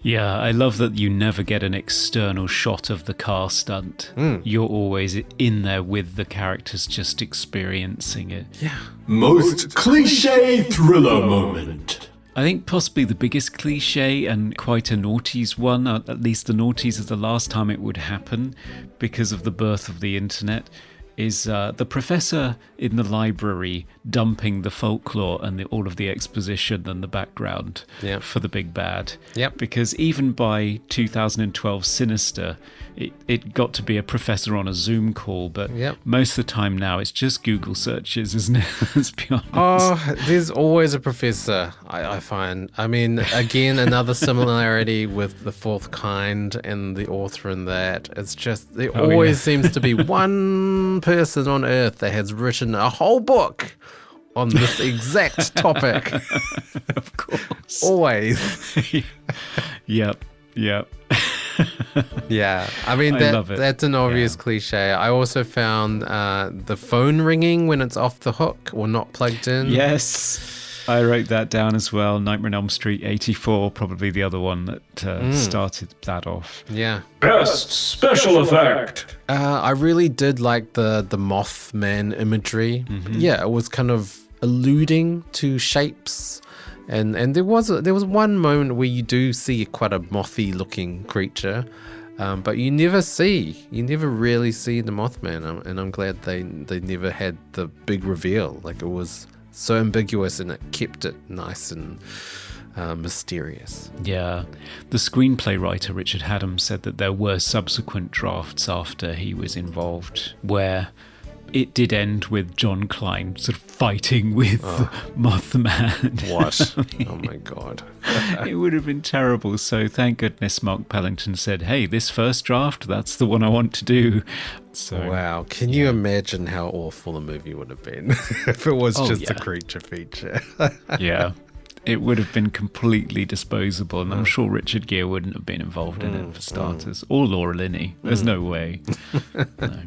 Yeah, I love that you never get an external shot of the car stunt. You're always in there with the characters just experiencing it. Yeah. Most cliche thriller moment. I think possibly the biggest cliche and quite a noughties one, at least the noughties is the last time it would happen because of the birth of the internet, is the professor in the library dumping the folklore and all of the exposition and the background for the big bad. Yep. Because even by 2012 Sinister, it got to be a professor on a Zoom call, but most of the time now it's just Google searches, isn't it? Let's be honest. Oh, there's always a professor, I find. I mean, again, another similarity with The Fourth Kind and the author in that. It's just, there always seems to be one person on Earth that has written a whole book on this exact topic. Of course. Always. Yep. Yeah, I mean, I love it. That's an obvious cliche. I also found the phone ringing when it's off the hook or not plugged in. Yes, I wrote that down as well. Nightmare on Elm Street 84, probably the other one that started that off. Yeah. Best special effect. I really did like the Mothman imagery. Yeah, it was kind of alluding to shapes. And there was one moment where you do see quite a mothy looking creature, but you never really see the Mothman, and I'm glad they never had the big reveal. Like, it was so ambiguous and it kept it nice and mysterious. Yeah, the screenplay writer Richard Haddam said that there were subsequent drafts after he was involved where it did end with John Klein sort of fighting with Mothman. What? Oh my God. It would have been terrible. So thank goodness Mark Pellington said, hey, this first draft, that's the one I want to do. So, wow. Can you imagine how awful the movie would have been if it was just a creature feature? Yeah. It would have been completely disposable, and I'm sure Richard Gere wouldn't have been involved in it for starters. Or Laura Linney. There's no way. No.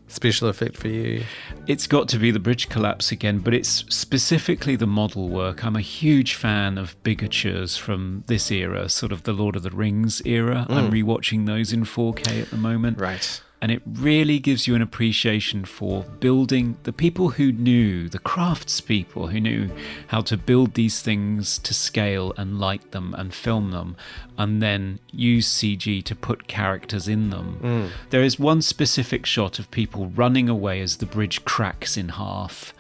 Special effect for you? It's got to be the bridge collapse again, but it's specifically the model work. I'm a huge fan of bigatures from this era, sort of the Lord of the Rings era. I'm rewatching those in 4K at the moment. Right. And it really gives you an appreciation for building the people who knew, the craftspeople who knew how to build these things to scale and light them and film them, and then use CG to put characters in them. There is one specific shot of people running away as the bridge cracks in half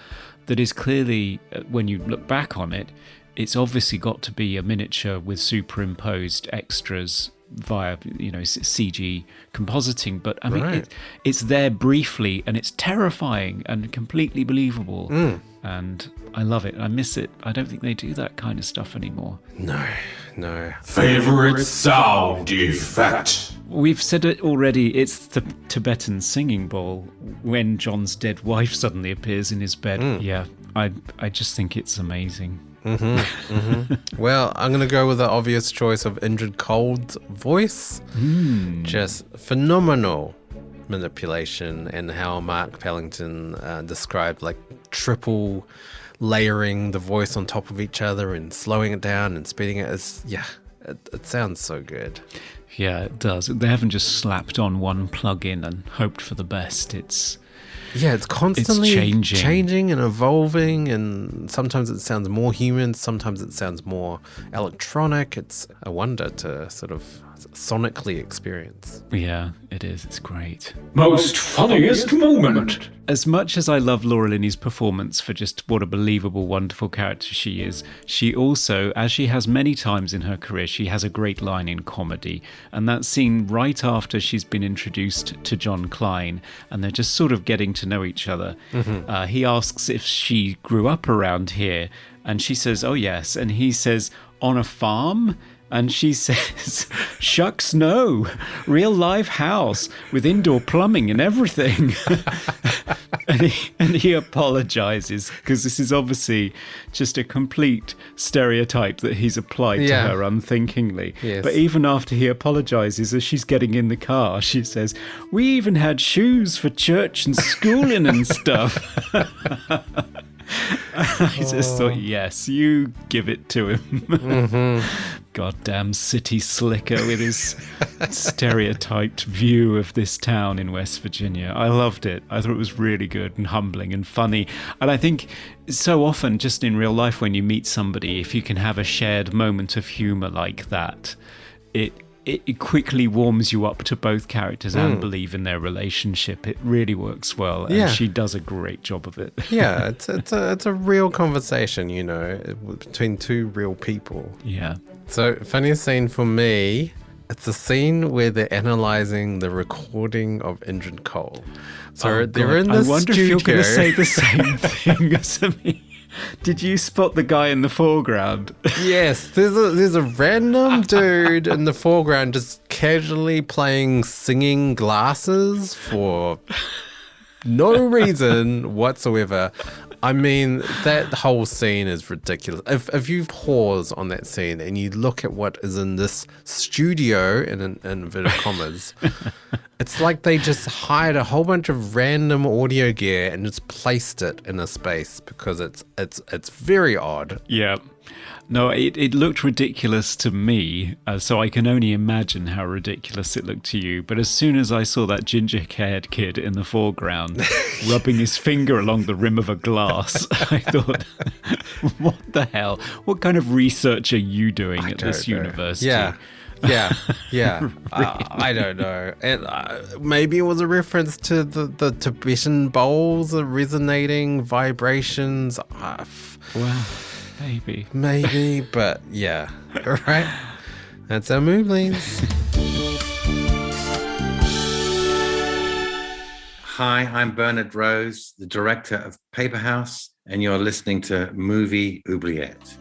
that is clearly, when you look back on it, it's obviously got to be a miniature with superimposed extras via CG compositing, but I mean it's there briefly and it's terrifying and completely believable, and I love it. I miss it. I don't think they do that kind of stuff anymore. No. Favorite sound effect. We've said it already, it's the Tibetan singing bowl when John's dead wife suddenly appears in his bed. Yeah, I just think it's amazing. Well, I'm going to go with the obvious choice of Indrid Cold's voice. Just phenomenal manipulation, and how Mark Pellington described like triple layering the voice on top of each other and slowing it down and speeding it. It sounds so good. Yeah, it does. They haven't just slapped on one plug-in and hoped for the best. It's constantly changing and evolving, and sometimes it sounds more human, sometimes it sounds more electronic. It's a wonder to sort of sonically experience. Yeah, it is. It's great. Most funniest moment. As much as I love Laura Linney's performance for just what a believable, wonderful character she is, she also, as she has many times in her career, she has a great line in comedy. And that scene right after she's been introduced to John Klein, and they're just sort of getting to know each other. He asks if she grew up around here, and she says, oh yes. And he says, on a farm? And she says, shucks no, real live house with indoor plumbing and everything. and he apologizes because this is obviously just a complete stereotype that he's applied to her unthinkingly. Yes. But even after he apologizes, as she's getting in the car, she says, we even had shoes for church and schooling and stuff. I just thought, yes, you give it to him. Goddamn city slicker with his stereotyped view of this town in West Virginia. I loved it. I thought it was really good and humbling and funny. And I think so often, just in real life, when you meet somebody, if you can have a shared moment of humour like that, it quickly warms you up to both characters and believe in their relationship. It really works well, and she does a great job of it. Yeah, it's a real conversation, you know, between two real people. Yeah. So, funniest scene for me, it's a scene where they're analysing the recording of Indrid Cold. So they're in the studio. I wonder if you're going to say the same thing as me. Did you spot the guy in the foreground? Yes, there's a random dude in the foreground just casually playing Singing Glasses for no reason whatsoever. I mean, that whole scene is ridiculous. If you pause on that scene and you look at what is in this studio, in inverted commas, it's like they just hired a whole bunch of random audio gear and just placed it in a space because it's very odd. Yeah. No, it looked ridiculous to me, so I can only imagine how ridiculous it looked to you. But as soon as I saw that ginger-haired kid in the foreground rubbing his finger along the rim of a glass, I thought, what the hell? What kind of research are you doing at this university? Yeah. I don't know. And maybe it was a reference to the Tibetan bowls, the resonating vibrations. Well, maybe, but yeah. All right. That's our movies. Hi, I'm Bernard Rose, the director of Paper House, and you're listening to Movie Oubliette.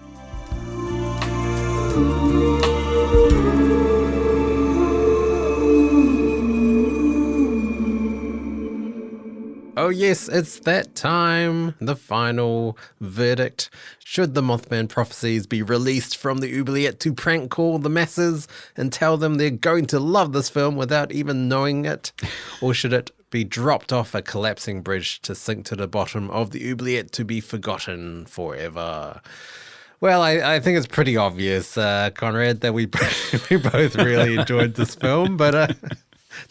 Oh yes, it's that time. The final verdict. Should the Mothman Prophecies be released from the oubliette to prank call the masses and tell them they're going to love this film without even knowing it? Or should it be dropped off a collapsing bridge to sink to the bottom of the oubliette to be forgotten forever? Well, I think it's pretty obvious, Conrad, that we both really enjoyed this film, but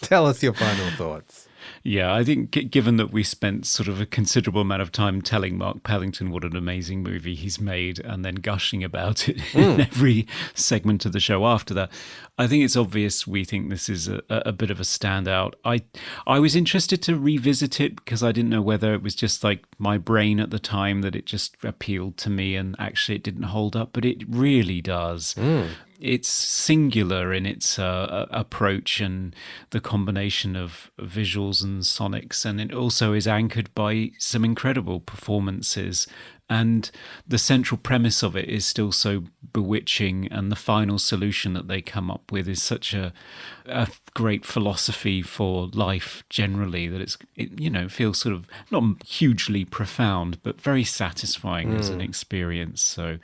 tell us your final thoughts. Yeah, I think given that we spent sort of a considerable amount of time telling Mark Pellington what an amazing movie he's made and then gushing about it in every segment of the show after that, I think it's obvious we think this is a bit of a standout. I was interested to revisit it because I didn't know whether it was just like my brain at the time that it just appealed to me and actually it didn't hold up, but it really does. It's singular in its approach and the combination of visuals and sonics, and it also is anchored by some incredible performances. And the central premise of it is still so bewitching, and the final solution that they come up with is such a great philosophy for life generally that it feels sort of not hugely profound, but very satisfying as an experience. So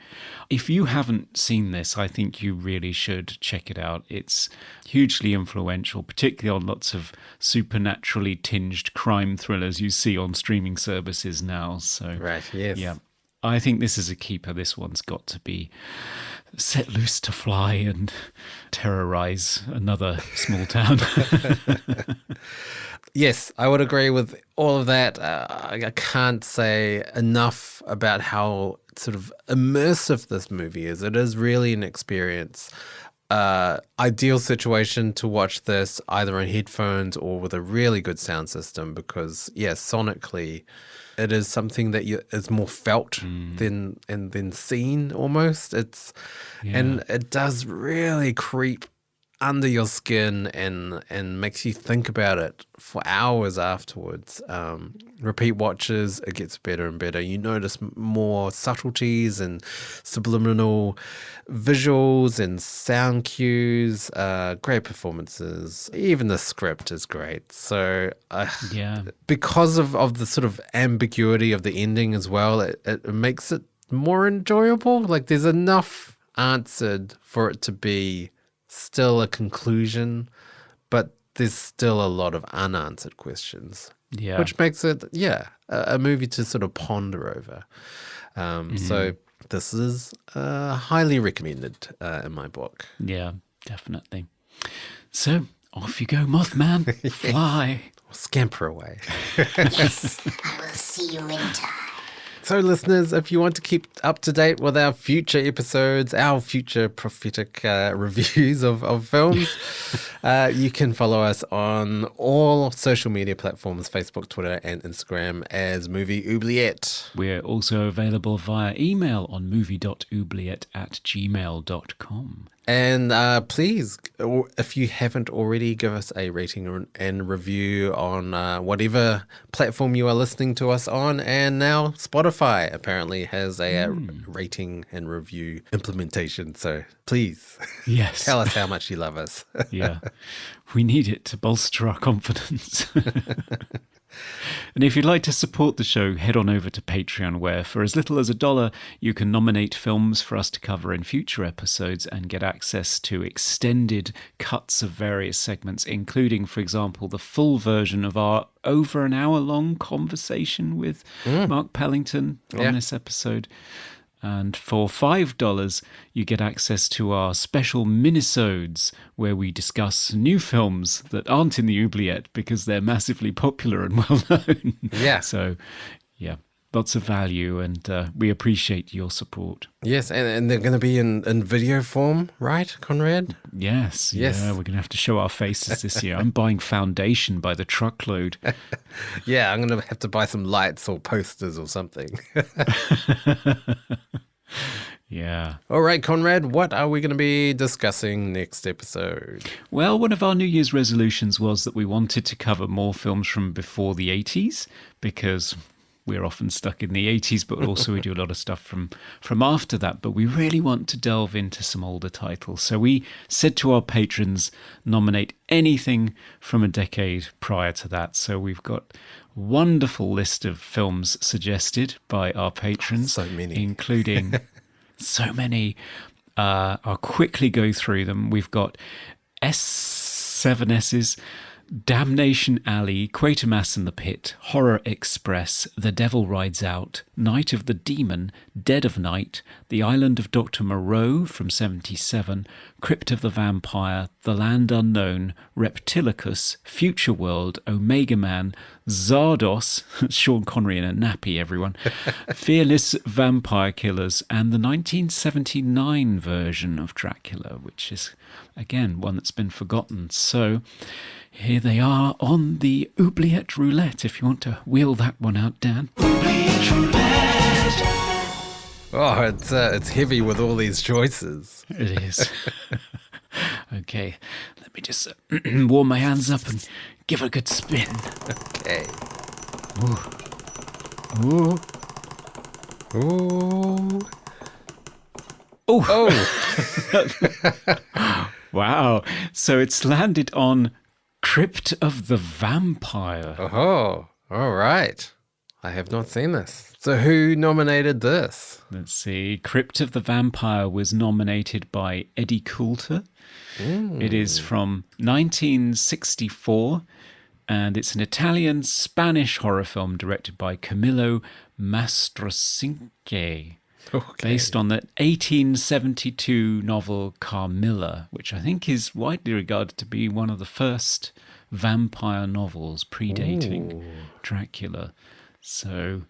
if you haven't seen this, I think you really should check it out. It's hugely influential, particularly on lots of supernaturally tinged crime thrillers you see on streaming services now. So Right, yes. Yeah. I think this is a keeper. This one's got to be set loose to fly and terrorize another small town. Yes, I would agree with all of that. I can't say enough about how sort of immersive this movie is. It is really an experience. Ideal situation to watch this either on headphones or with a really good sound system because, sonically, it is something that is more felt than seen almost. And it does really creep under your skin and makes you think about it for hours afterwards. Repeat watches, it gets better and better. You notice more subtleties and subliminal visuals and sound cues, great performances. Even the script is great. So because of the sort of ambiguity of the ending as well, it makes it more enjoyable. Like there's enough answered for it to be still a conclusion, but there's still a lot of unanswered questions. Yeah. Which makes it, a movie to sort of ponder over. So this is highly recommended in my book. Yeah, definitely. So off you go, Mothman. Fly. Scamper away. Yes, I will see you in time. So, listeners, if you want to keep up to date with our future episodes, our future prophetic reviews of films, you can follow us on all social media platforms, Facebook, Twitter, and Instagram as Movie Oubliette. We're also available via email on movie.oubliette@gmail.com. And please, if you haven't already, give us a rating and review on whatever platform you are listening to us on. And now Spotify apparently has a rating and review implementation. So please, tell us how much you love us. Yeah, we need it to bolster our confidence. And if you'd like to support the show, head on over to Patreon, where for as little as $1, you can nominate films for us to cover in future episodes and get access to extended cuts of various segments, including, for example, the full version of our over an hour-long conversation with Mark Pellington on this episode. And for $5, you get access to our special minisodes where we discuss new films that aren't in the oubliette because they're massively popular and well-known. Yeah. So, lots of value, and we appreciate your support. Yes, and they're going to be in video form, right, Conrad? Yes. Yeah, we're going to have to show our faces this year. I'm buying foundation by the truckload. Yeah, I'm going to have to buy some lights or posters or something. Yeah. All right, Conrad, what are we going to be discussing next episode? Well, one of our New Year's resolutions was that we wanted to cover more films from before the 80s because we're often stuck in the 80s, but also we do a lot of stuff from after that. But we really want to delve into some older titles. So we said to our patrons, nominate anything from a decade prior to that. So we've got a wonderful list of films suggested by our patrons. So many. Including so many. I'll quickly go through them. We've got S7S's Damnation Alley, Quatermass in the Pit, Horror Express, The Devil Rides Out, Night of the Demon, Dead of Night, The Island of Dr. Moreau from 1977, Crypt of the Vampire, The Land Unknown, Reptilicus, Future World, Omega Man, Zardos, Sean Connery in a nappy, everyone, Fearless Vampire Killers, and the 1979 version of Dracula, which is, again, one that's been forgotten. So here they are on the oubliette roulette, if you want to wheel that one out, Dan. Oubliette roulette. Oh, it's heavy with all these choices. It is. Okay, let me just warm my hands up and give it a good spin. Okay. Ooh. Ooh. Oh. Wow. So it's landed on Crypt of the Vampire. Oh, all right. I have not seen this. So who nominated this? Let's see. Crypt of the Vampire was nominated by Eddie Coulter. It is from 1964, and it's an Italian-Spanish horror film directed by Camillo Mastrocinque. Okay. Based on the 1872 novel Carmilla, which I think is widely regarded to be one of the first vampire novels predating Dracula. So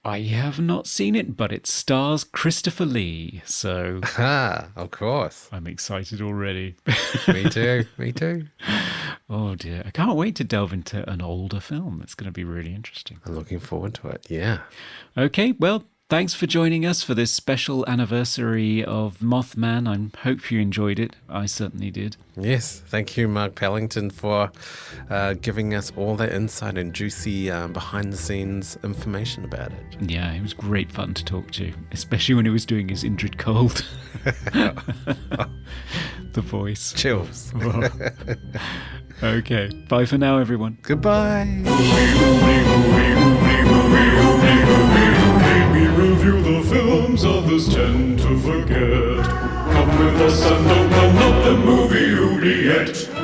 I have not seen it, but it stars Christopher Lee. So of course. I'm excited already. Me too. Oh dear. I can't wait to delve into an older film. It's going to be really interesting. I'm looking forward to it. Yeah. Okay, well, Thanks for joining us for this special anniversary of Mothman. I hope you enjoyed it. I certainly did. Yes, thank you, Mark Pellington, for giving us all that insight and juicy behind-the-scenes information about it. Yeah, it was great fun to talk to, especially when he was doing his Indrid Cold. The voice. Chills. Okay, bye for now, everyone. Goodbye. We review the films others tend to forget. Come with us and open up the movie oubliette.